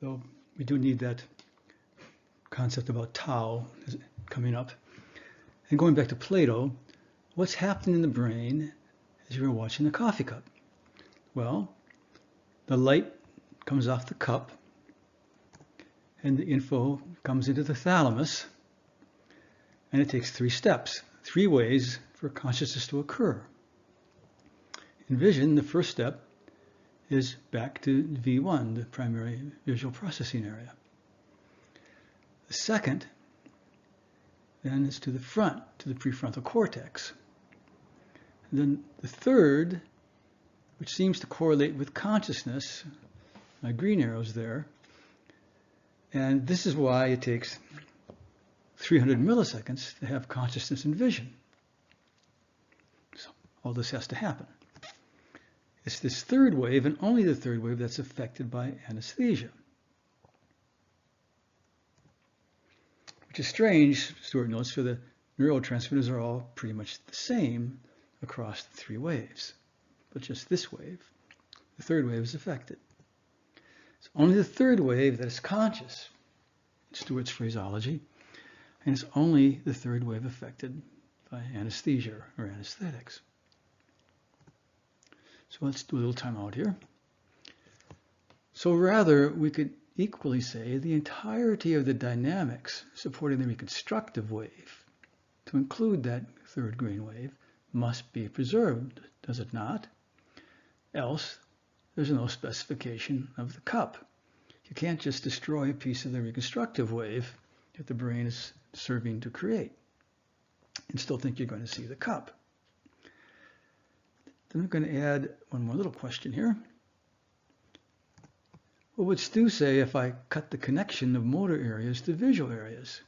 though we do need that concept about tau coming up. And going back to Plato, what's happening in the brain as you were watching the coffee cup? Well, the light comes off the cup and the info comes into the thalamus, and it takes 3 steps, 3 ways for consciousness to occur. In vision, the first step is back to V1, the primary visual processing area. The second then is to the front, to the prefrontal cortex. And then the third, which seems to correlate with consciousness, my green arrows there, and this is why it takes 300 milliseconds to have consciousness and vision. So all this has to happen. It's this third wave, and only the third wave, that's affected by anesthesia. Which is strange, Stewart notes, for the neurotransmitters are all pretty much the same across the 3 waves. But just this wave, the third wave, is affected. It's only the third wave that is conscious, in Stewart's phraseology, and it's only the third wave affected by anesthesia or anesthetics. So let's do a little time out here. So rather, we could equally say the entirety of the dynamics supporting the reconstructive wave, to include that third green wave, must be preserved, does it not? Else, there's no specification of the cup. You can't just destroy a piece of the reconstructive wave that the brain is serving to create and still think you're going to see the cup. Then I'm going to add one more little question here. What would Stu say if I cut the connection of motor areas to visual areas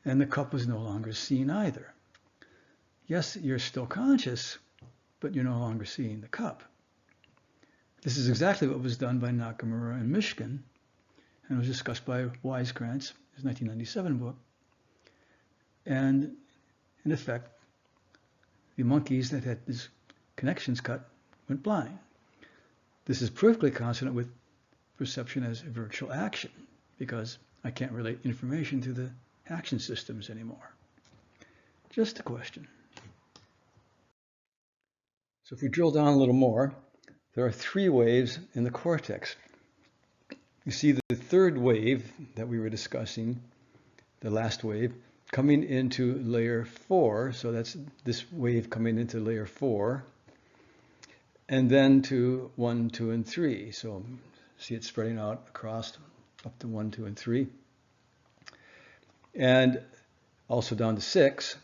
and the cup was no longer seen either? Yes, you're still conscious, but you're no longer seeing the cup. This is exactly what was done by Nakamura and Mishkin, and was discussed by Weiskrantz, his 1997 book. And in effect, the monkeys that had these connections cut went blind. This is perfectly consonant with perception as virtual action, because I can't relate information to the action systems anymore. Just a question. So if we drill down a little more, there are 3 waves in the cortex. You see the third wave that we were discussing, the last wave, coming into layer 4. So that's this wave coming into layer 4. And then to 1, 2, and 3. So see it spreading out across up to 1, 2, and 3. And also down to 6.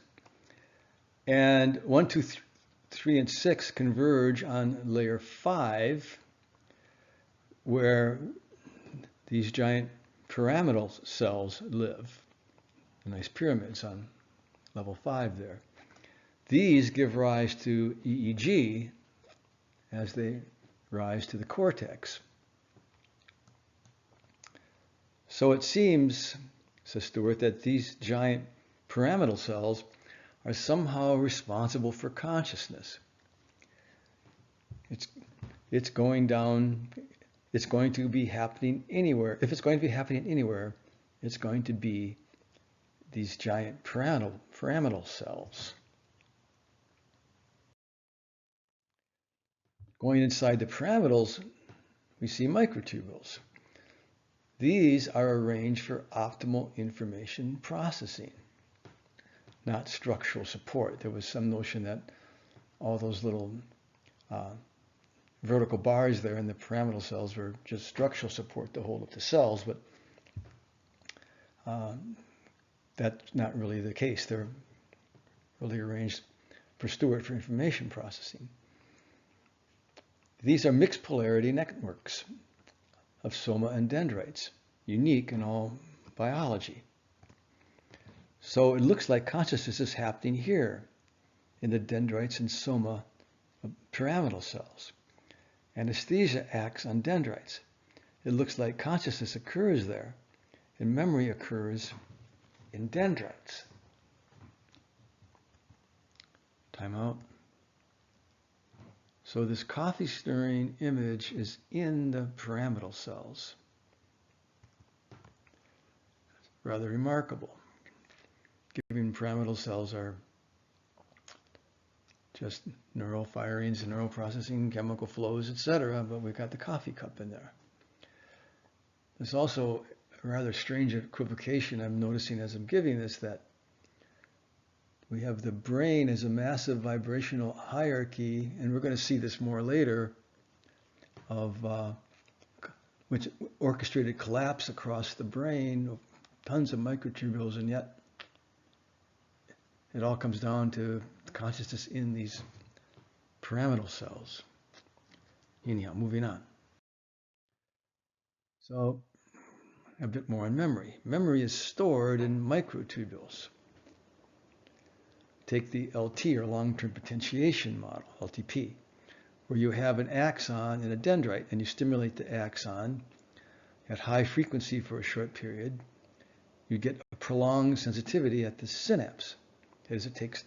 And 1, 2, 3, and 6 converge on layer 5, where these giant pyramidal cells live. Nice pyramids on level 5 there. These give rise to EEG as they rise to the cortex. So it seems, says Stuart, that these giant pyramidal cells are somehow responsible for consciousness. It's going down, it's going to be happening anywhere. If it's going to be happening anywhere, it's going to be these giant pyramidal cells. Going inside the pyramidals, we see microtubules. These are arranged for optimal information processing, not structural support. There was some notion that all those little vertical bars there in the pyramidal cells were just structural support to hold up the cells, but that's not really the case. They're really arranged for Stuart for information processing. These are mixed polarity networks of soma and dendrites, unique in all biology. So it looks like consciousness is happening here in the dendrites and soma of pyramidal cells. Anesthesia acts on dendrites. It looks like consciousness occurs there, and memory occurs in dendrites. Time out. So this coffee stirring image is in the pyramidal cells. Rather remarkable, given pyramidal cells are just neural firings, neural processing, chemical flows, etc., but we've got the coffee cup in there. There's also a rather strange equivocation I'm noticing as I'm giving this, that we have the brain as a massive vibrational hierarchy, and we're going to see this more later, of which orchestrated collapse across the brain, tons of microtubules, and yet it all comes down to consciousness in these pyramidal cells. Anyhow, moving on. So a bit more on memory. Memory is stored in microtubules. Take the LT, or long-term potentiation model, LTP, where you have an axon and a dendrite, and you stimulate the axon at high frequency for a short period. You get a prolonged sensitivity at the synapse, as it takes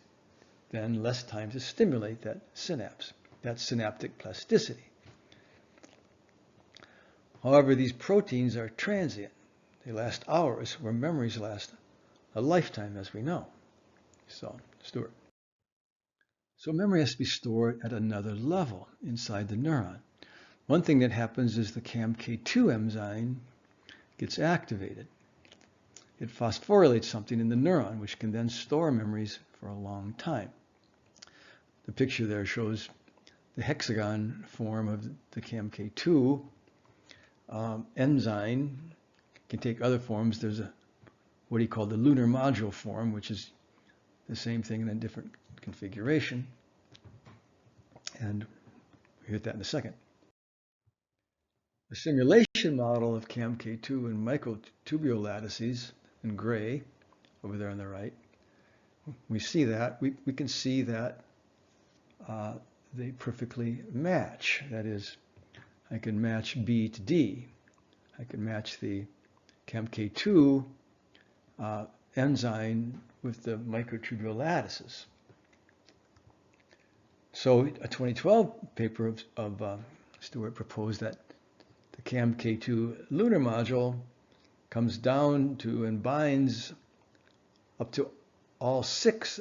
then less time to stimulate that synapse. That's synaptic plasticity. However, these proteins are transient. They last hours, where memories last a lifetime, as we know. So, Stuart. So memory has to be stored at another level inside the neuron. One thing that happens is the CAMK2 enzyme gets activated. It phosphorylates something in the neuron, which can then store memories for a long time. The picture there shows the hexagon form of the CAMK2 enzyme. Can take other forms. There's what he called the lunar module form, which is the same thing in a different configuration. And we'll hit that in a second. The simulation model of CAMK2 and microtubule lattices in gray, over there on the right, we see that. We can see that they perfectly match. That is, I can match B to D. I can match the CAMK2 enzyme with the microtubule lattices. So a 2012 paper of Stuart proposed that the CAMK2 lunar module comes down to and binds up to all 6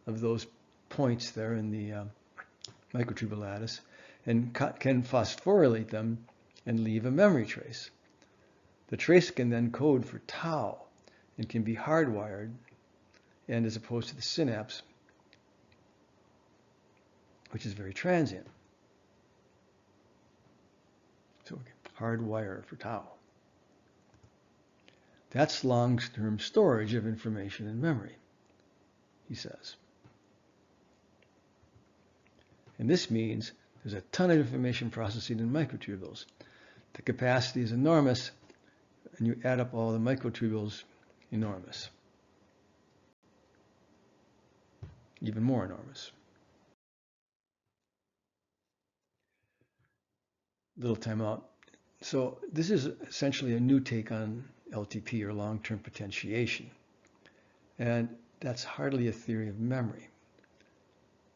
of those points there in the microtubule lattice, and can phosphorylate them and leave a memory trace. The trace can then code for tau and can be hardwired, and as opposed to the synapse, which is very transient. So we can hardwire for tau. That's long-term storage of information in memory, he says. And this means there's a ton of information processing in microtubules. The capacity is enormous, and you add up all the microtubules, enormous. Even more enormous. Little time out. So this is essentially a new take on LTP, or long-term potentiation. And that's hardly a theory of memory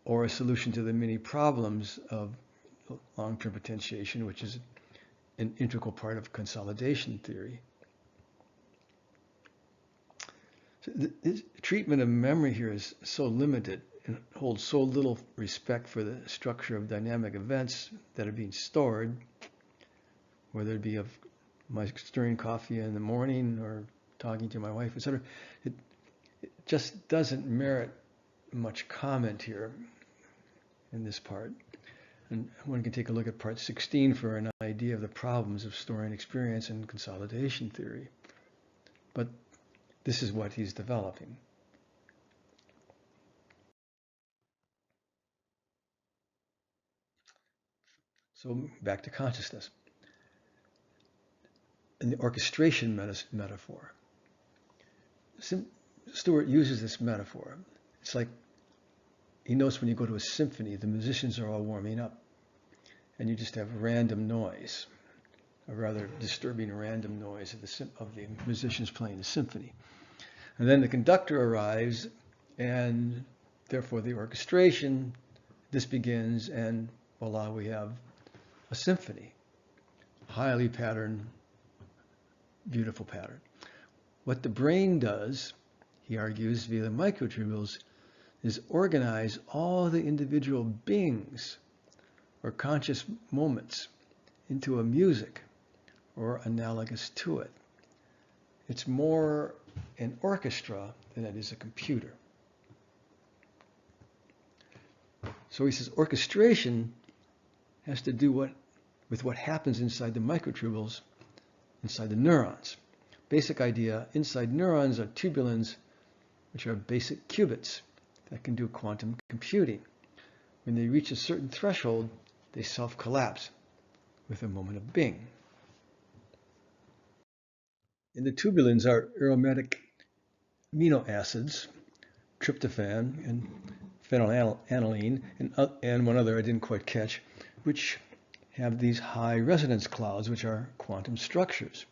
or a solution to the many problems of long-term potentiation, which is an integral part of consolidation theory. So this treatment of memory here is so limited and holds so little respect for the structure of dynamic events that are being stored, whether it be of my stirring coffee in the morning or talking to my wife, etc. It just doesn't merit much comment here in this part. And one can take a look at part 16 for an idea of the problems of storing experience in consolidation theory. But this is what he's developing. So back to consciousness. In the orchestration metaphor, Stuart uses this metaphor. It's like he knows when you go to a symphony, the musicians are all warming up, and you just have random noise, a rather disturbing random noise of the musicians playing the symphony. And then the conductor arrives, and therefore the orchestration, this begins, and voila, we have a symphony, highly patterned, beautiful pattern. What the brain does, he argues, via the microtubules, is organize all the individual beings or conscious moments into a music or analogous to it. It's more an orchestra than it is a computer. So he says orchestration has to do with what happens inside the microtubules, inside the neurons. Basic idea, inside neurons are tubulins, which are basic qubits that can do quantum computing. When they reach a certain threshold, they self-collapse with a moment of bing. And the tubulins are aromatic amino acids, tryptophan and phenylalanine, and one other I didn't quite catch, which have these high resonance clouds, which are quantum structures.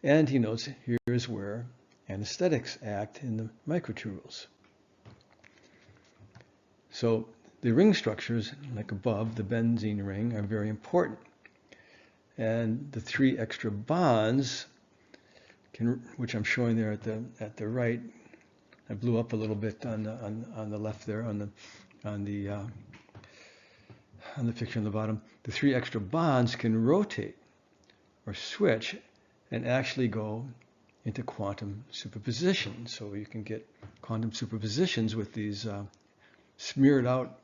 And he notes here's where anesthetics act in the microtubules. So the ring structures, like above, the benzene ring, are very important. And the 3 extra bonds, which I'm showing there at the right, I blew up a little bit on the left there on the picture on the bottom. The 3 extra bonds can rotate or switch and actually go into quantum superposition. So you can get quantum superpositions with these smeared out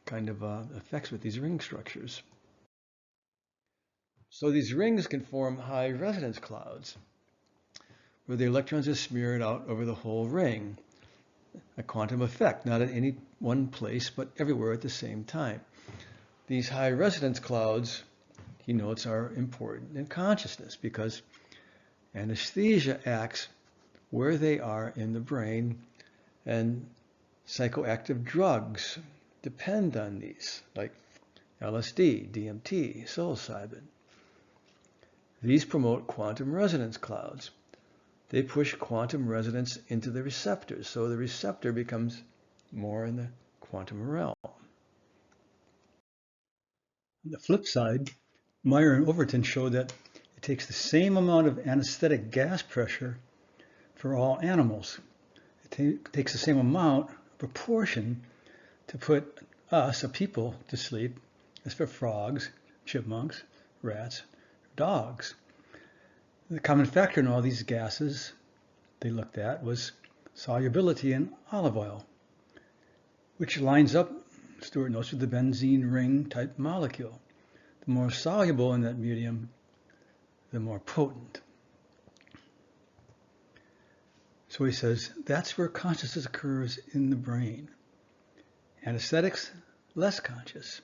kind of effects with these ring structures. So these rings can form high resonance clouds where the electrons are smeared out over the whole ring. A quantum effect, not at any one place, but everywhere at the same time. These high resonance clouds, he notes, are important in consciousness because anesthesia acts where they are in the brain, and psychoactive drugs depend on these, like LSD, DMT, psilocybin. These promote quantum resonance clouds. They push quantum resonance into the receptors, so the receptor becomes more in the quantum realm. On the flip side, Meyer and Overton showed that it takes the same amount of anesthetic gas pressure for all animals. It takes the same amount, proportion, to put us, a people, to sleep as for frogs, chipmunks, rats, dogs. The common factor in all these gases they looked at was solubility in olive oil, which lines up, Stewart notes, with the benzene ring type molecule. The more soluble in that medium, the more potent. So he says that's where consciousness occurs in the brain. Anesthetics, less conscious.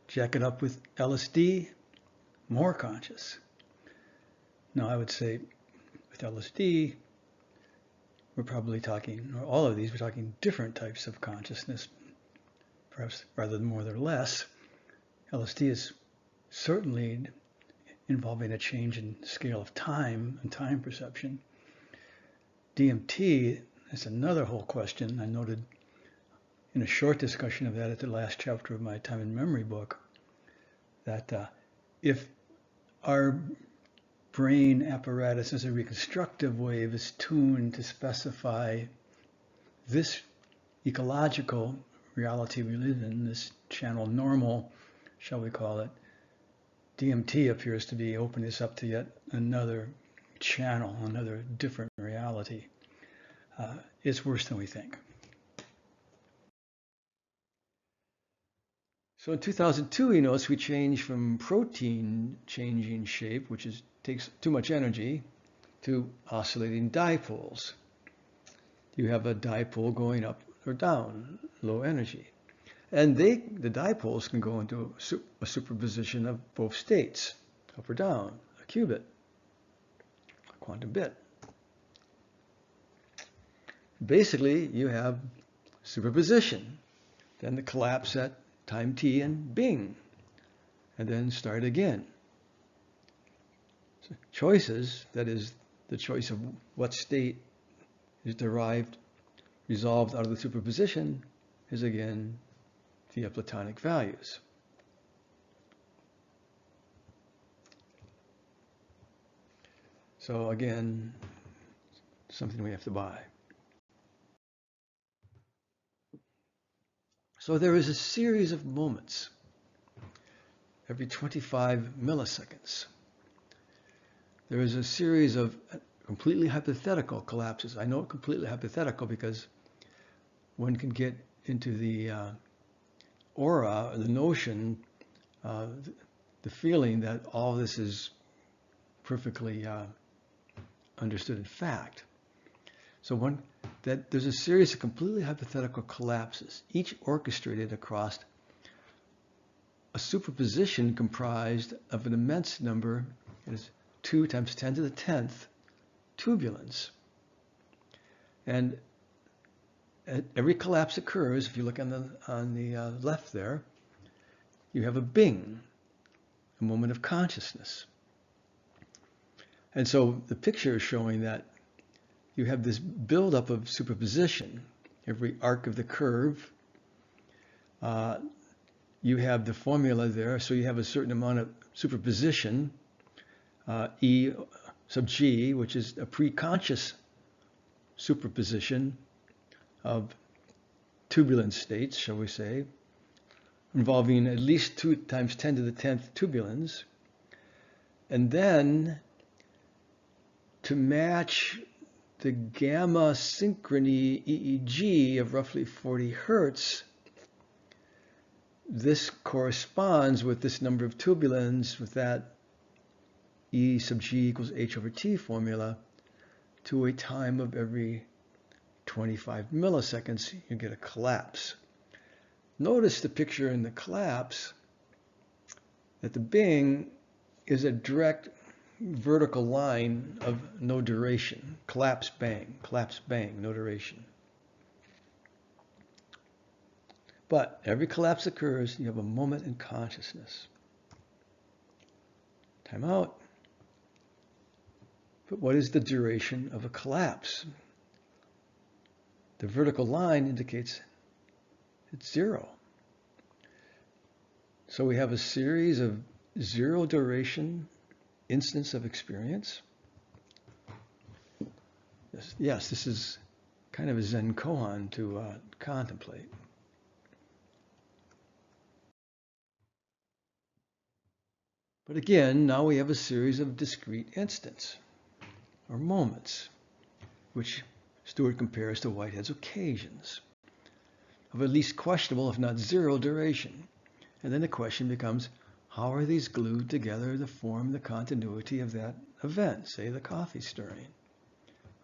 Jack it up with LSD, more conscious. Now I would say with LSD, we're probably talking, or all of these, we're talking different types of consciousness, perhaps rather than more or less. LSD is certainly involving a change in scale of time and time perception. DMT is another whole question. I noted in a short discussion of that at the last chapter of my Time and Memory book that if our brain apparatus as a reconstructive wave is tuned to specify this ecological reality we live in, this channel normal, shall we call it, DMT appears to be opening us up to yet another channel, another different reality. It's worse than we think. So in 2002, he notes we changed from protein changing shape, which takes too much energy, to oscillating dipoles. You have a dipole going up or down, low energy. And the dipoles can go into a superposition of both states, up or down, a qubit, a quantum bit. Basically, you have superposition, then the collapse at time t and bing, and then start again. So choices, that is the choice of what state is resolved out of the superposition, is again via Platonic values. So again, something we have to buy. So there is a series of moments every 25 milliseconds. There is a series of completely hypothetical collapses. I know completely hypothetical because one can get into the aura, the notion, the feeling that all this is perfectly understood in fact. So there's a series of completely hypothetical collapses, each orchestrated across a superposition comprised of an immense number, it is 2 times 10 to the 10th tubulins. And every collapse occurs, if you look on the left there, you have a bing, a moment of consciousness. And so the picture is showing that you have this buildup of superposition. Every arc of the curve, you have the formula there, so you have a certain amount of superposition, E sub G, which is a pre-conscious superposition of tubulant states, shall we say, involving at least 2 times 10 to the 10th tubulins. And then to match the gamma synchrony EEG of roughly 40 hertz, this corresponds with this number of tubulins with that E sub G equals H over T formula to a time of every 25 milliseconds, you get a collapse. Notice the picture in the collapse that the bing is a direct vertical line of no duration. Collapse, bang, no duration. But every collapse occurs, you have a moment in consciousness. Time out. But what is the duration of a collapse? The vertical line indicates it's 0. So we have a series of 0 duration instance of experience. Yes, this is kind of a Zen koan to contemplate. But again, now we have a series of discrete instants, or moments, which Stuart compares to Whitehead's occasions, of at least questionable, if not 0 duration. And then the question becomes, how are these glued together to form the continuity of that event, say the coffee stirring?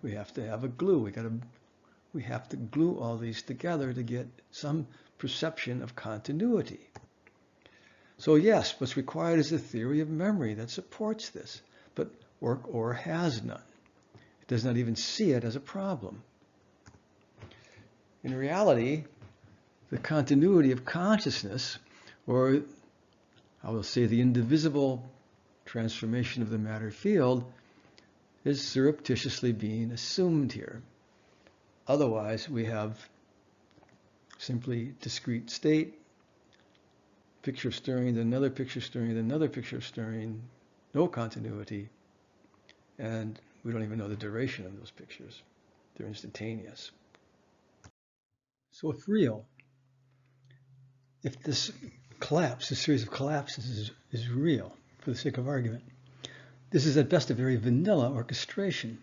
We have to have a glue. We have to glue all these together to get some perception of continuity. So yes, what's required is a theory of memory that supports this, but Orch OR has none. It does not even see it as a problem. In reality, the continuity of consciousness, or I will say the indivisible transformation of the matter field, is surreptitiously being assumed here. Otherwise, we have simply discrete state, picture of stirring, then another picture of stirring, then another picture of stirring, no continuity, and we don't even know the duration of those pictures. They're instantaneous. So if real, if this collapse, this series of collapses is real, for the sake of argument, this is at best a very vanilla orchestration.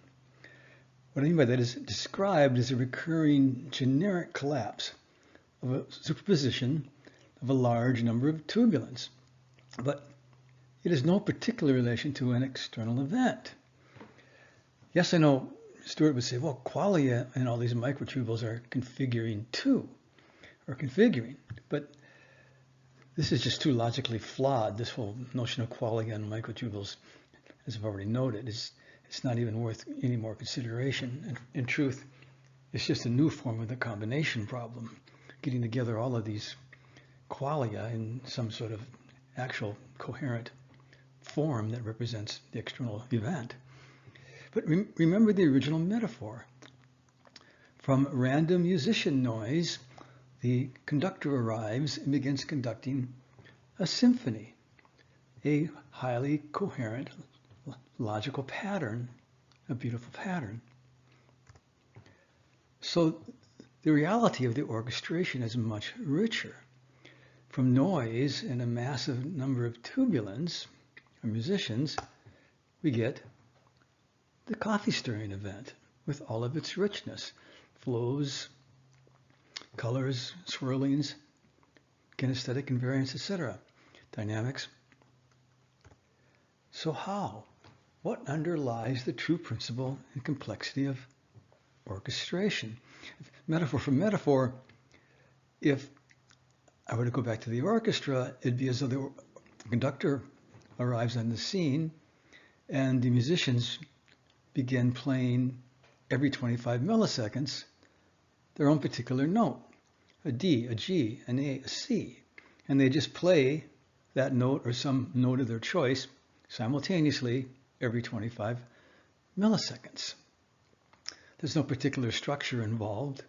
What I mean by that is described as a recurring generic collapse of a superposition of a large number of tubulins, but it has no particular relation to an external event. Yes, I know Stuart would say, well, Qualia and all these microtubules are configuring too, or configuring, but this is just too logically flawed. This whole notion of Qualia and microtubules, as I've already noted, it's not even worth any more consideration. And in truth, it's just a new form of the combination problem, getting together all of these Qualia in some sort of actual coherent form that represents the external event. But remember the original metaphor. From random musician noise, the conductor arrives and begins conducting a symphony, a highly coherent logical pattern a beautiful pattern. So the reality of the orchestration is much richer. From noise and a massive number of tubulins, or musicians, we get the coffee stirring event with all of its richness, flows, colors, swirlings, kinesthetic invariance, etc., dynamics. So how? What underlies the true principle and complexity of orchestration? Metaphor for metaphor, if I were to go back to the orchestra, it'd be as though the conductor arrives on the scene and the musicians begin playing every 25 milliseconds their own particular note, a D, a G, an A, a C, and they just play that note or some note of their choice simultaneously every 25 milliseconds. There's no particular structure involved.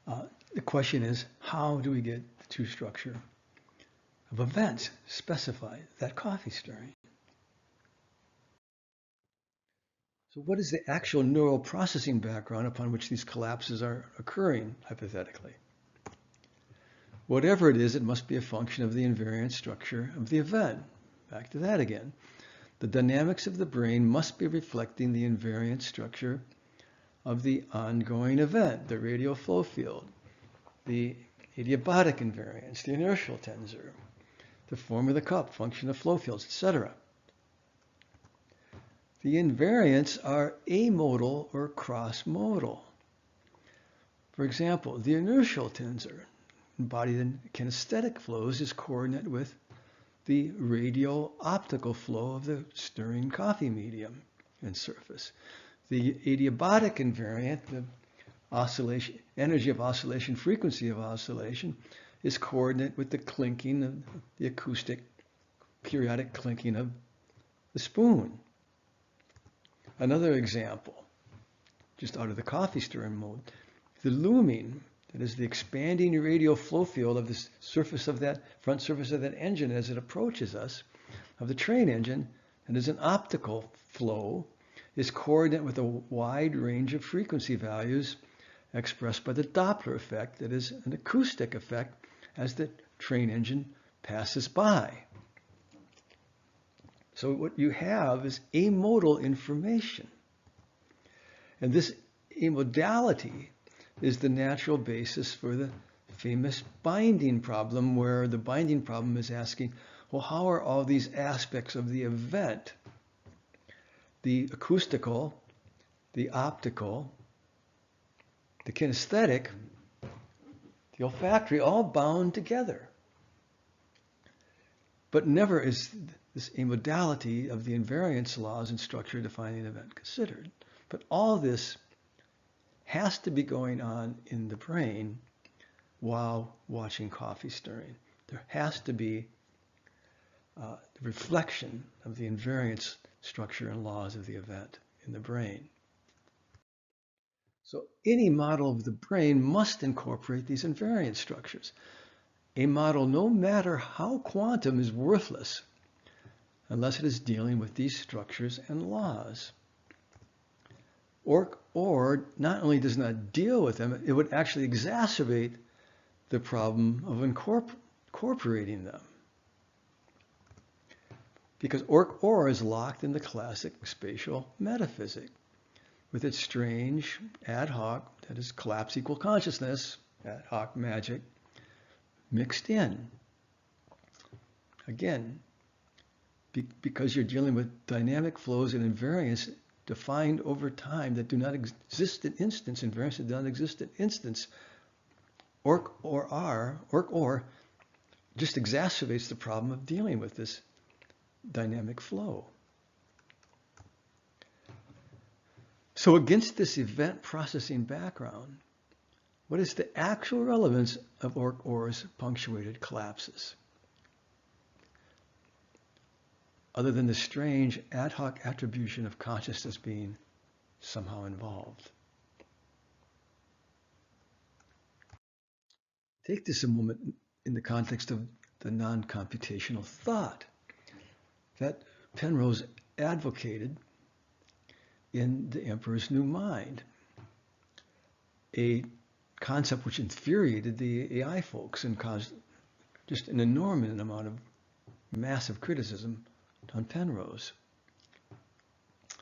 The question is, how do we get the true structure of events specified, that coffee stirring? So what is the actual neural processing background upon which these collapses are occurring, hypothetically? Whatever it is, it must be a function of the invariant structure of the event. Back to that again. The dynamics of the brain must be reflecting the invariant structure of the ongoing event, the radial flow field, the adiabatic invariance, the inertial tensor, the form of the cup, function of flow fields, etc. The invariants are amodal or cross-modal. For example, the inertial tensor, embodied in kinesthetic flows, is coordinate with the radial optical flow of the stirring coffee medium and surface. The adiabatic invariant, the oscillation, energy of oscillation, frequency of oscillation, is coordinate with the clinking of the acoustic, periodic clinking of the spoon. Another example, just out of the coffee stirring mode, the looming, that is the expanding radial flow field of the surface of that, front surface of that engine as it approaches us, of the train engine, and is an optical flow, is coordinate with a wide range of frequency values expressed by the Doppler effect, that is an acoustic effect as the train engine passes by. So what you have is amodal information. And this amodality is the natural basis for the famous binding problem, where the binding problem is asking, well, how are all these aspects of the event, the acoustical, the optical, the kinesthetic, the olfactory, all bound together? But never is this amodality of the invariance laws and structure defining event considered. But all this has to be going on in the brain while watching coffee stirring. There has to be the reflection of the invariance structure and laws of the event in the brain. So any model of the brain must incorporate these invariant structures. A model, no matter how quantum, is worthless unless it is dealing with these structures and laws. Orch OR not only does not deal with them, it would actually exacerbate the problem of incorporating them. Because Orch OR is locked in the classic spatial metaphysic with its strange ad hoc, that is collapse equal consciousness, ad hoc magic, mixed in. Again, because you're dealing with dynamic flows and invariance defined over time that do not exist in instance, invariance that do not exist in instance, Orch OR just exacerbates the problem of dealing with this dynamic flow. So against this event processing background, what is the actual relevance of Orch OR's punctuated collapses? Other than the strange ad hoc attribution of consciousness being somehow involved. Take this a moment in the context of the non-computational thought that Penrose advocated in the Emperor's New Mind, a concept which infuriated the AI folks and caused just an enormous amount of massive criticism on Penrose.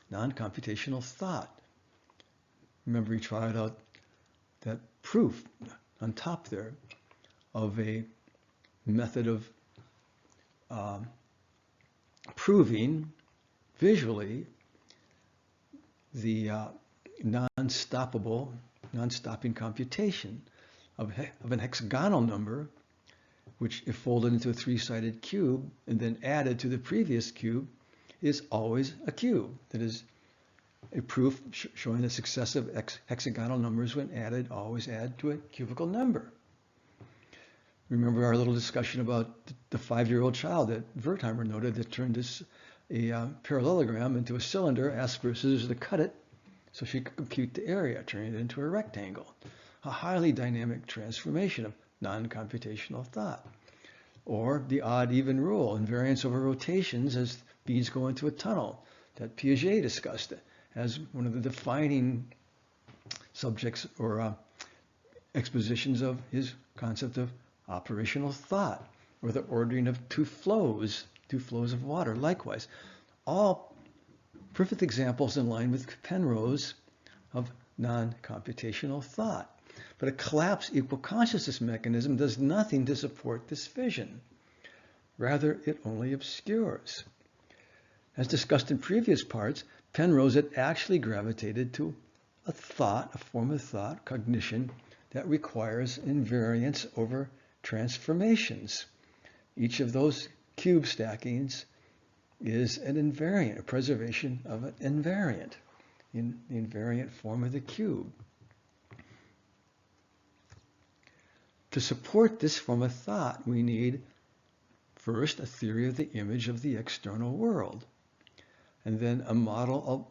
Non-computational thought. Remember, he tried out that proof on top there of a method of proving visually the non-stopping computation of an hexagonal number, which if folded into a three-sided cube and then added to the previous cube, is always a cube. That is a proof showing that successive hexagonal numbers, when added, always add to a cubical number. Remember our little discussion about the 5-year-old child that Wertheimer noted that turned a parallelogram into a cylinder, asked for scissors to cut it so she could compute the area, turning it into a rectangle. A highly dynamic transformation of non-computational thought. Or the odd-even rule, invariance over rotations as beads go into a tunnel, that Piaget discussed as one of the defining subjects or expositions of his concept of operational thought, or the ordering of two flows of water, likewise. All perfect examples in line with Penrose of non-computational thought. But a collapsed equal consciousness mechanism does nothing to support this vision. Rather, it only obscures. As discussed in previous parts, Penrose had actually gravitated to a form of thought, cognition, that requires invariance over transformations. Each of those cube stackings is an invariant, a preservation of an invariant, in the invariant form of the cube. To support this form of thought, we need first a theory of the image of the external world, and then a model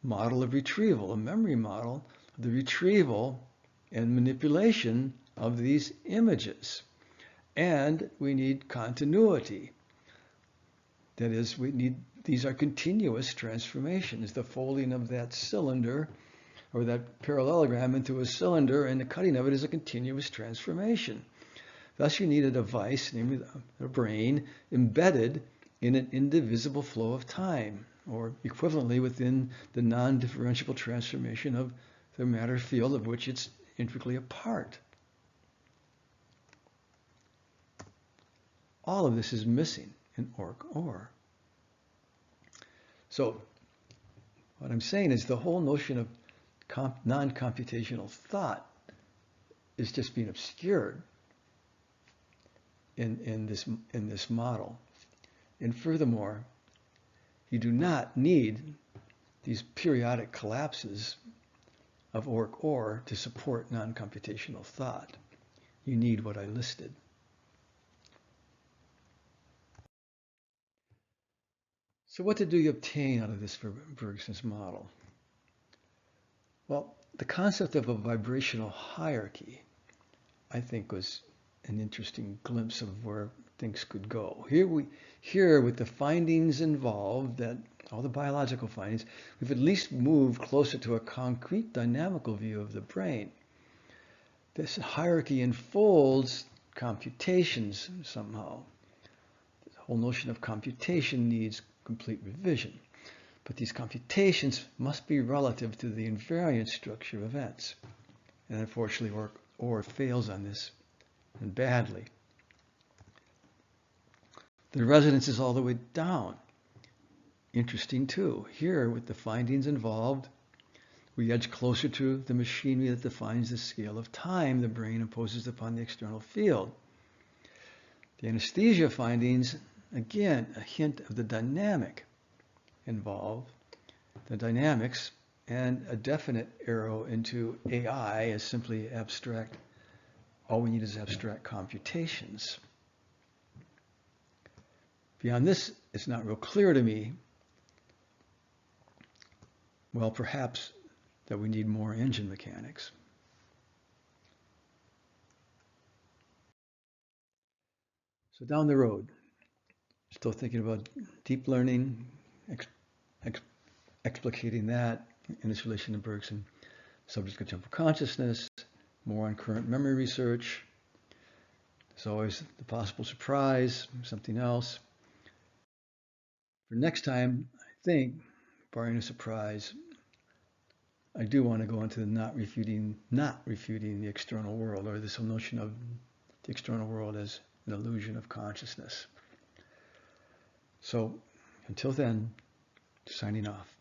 of retrieval, a memory model of the retrieval and manipulation of these images. And we need continuity. That is, these are continuous transformations. The folding of that cylinder or that parallelogram into a cylinder and the cutting of it is a continuous transformation. Thus you need a device, namely the brain, embedded in an indivisible flow of time, or equivalently within the non-differentiable transformation of the matter field of which it's intricately a part. All of this is missing in Orch OR. So what I'm saying is the whole notion of non-computational thought is just being obscured in this model. And furthermore, you do not need these periodic collapses of Orch OR to support non-computational thought. You need what I listed. So what do you obtain out of this for Bergson's model? Well, the concept of a vibrational hierarchy, I think, was an interesting glimpse of where things could go. Here with the findings involved, that all the biological findings, we've at least moved closer to a concrete dynamical view of the brain. This hierarchy enfolds computations somehow. The whole notion of computation needs complete revision. But these computations must be relative to the invariant structure of events. And unfortunately, OR fails on this, and badly. The resonance is all the way down. Interesting too. Here, with the findings involved, we edge closer to the machinery that defines the scale of time the brain imposes upon the external field. The anesthesia findings, again, a hint of the dynamic involved, the dynamics, and a definite arrow into AI as simply abstract. All we need is abstract computations. Beyond this, it's not real clear to me, well, perhaps that we need more engine mechanics. So down the road, still thinking about deep learning, explicating that in its relation to Bergson. Subject of temporal consciousness, more on current memory research. There's always the possible surprise, something else. For next time, I think, barring a surprise, I do want to go into the not refuting the external world, or this whole notion of the external world as an illusion of consciousness. So until then, signing off.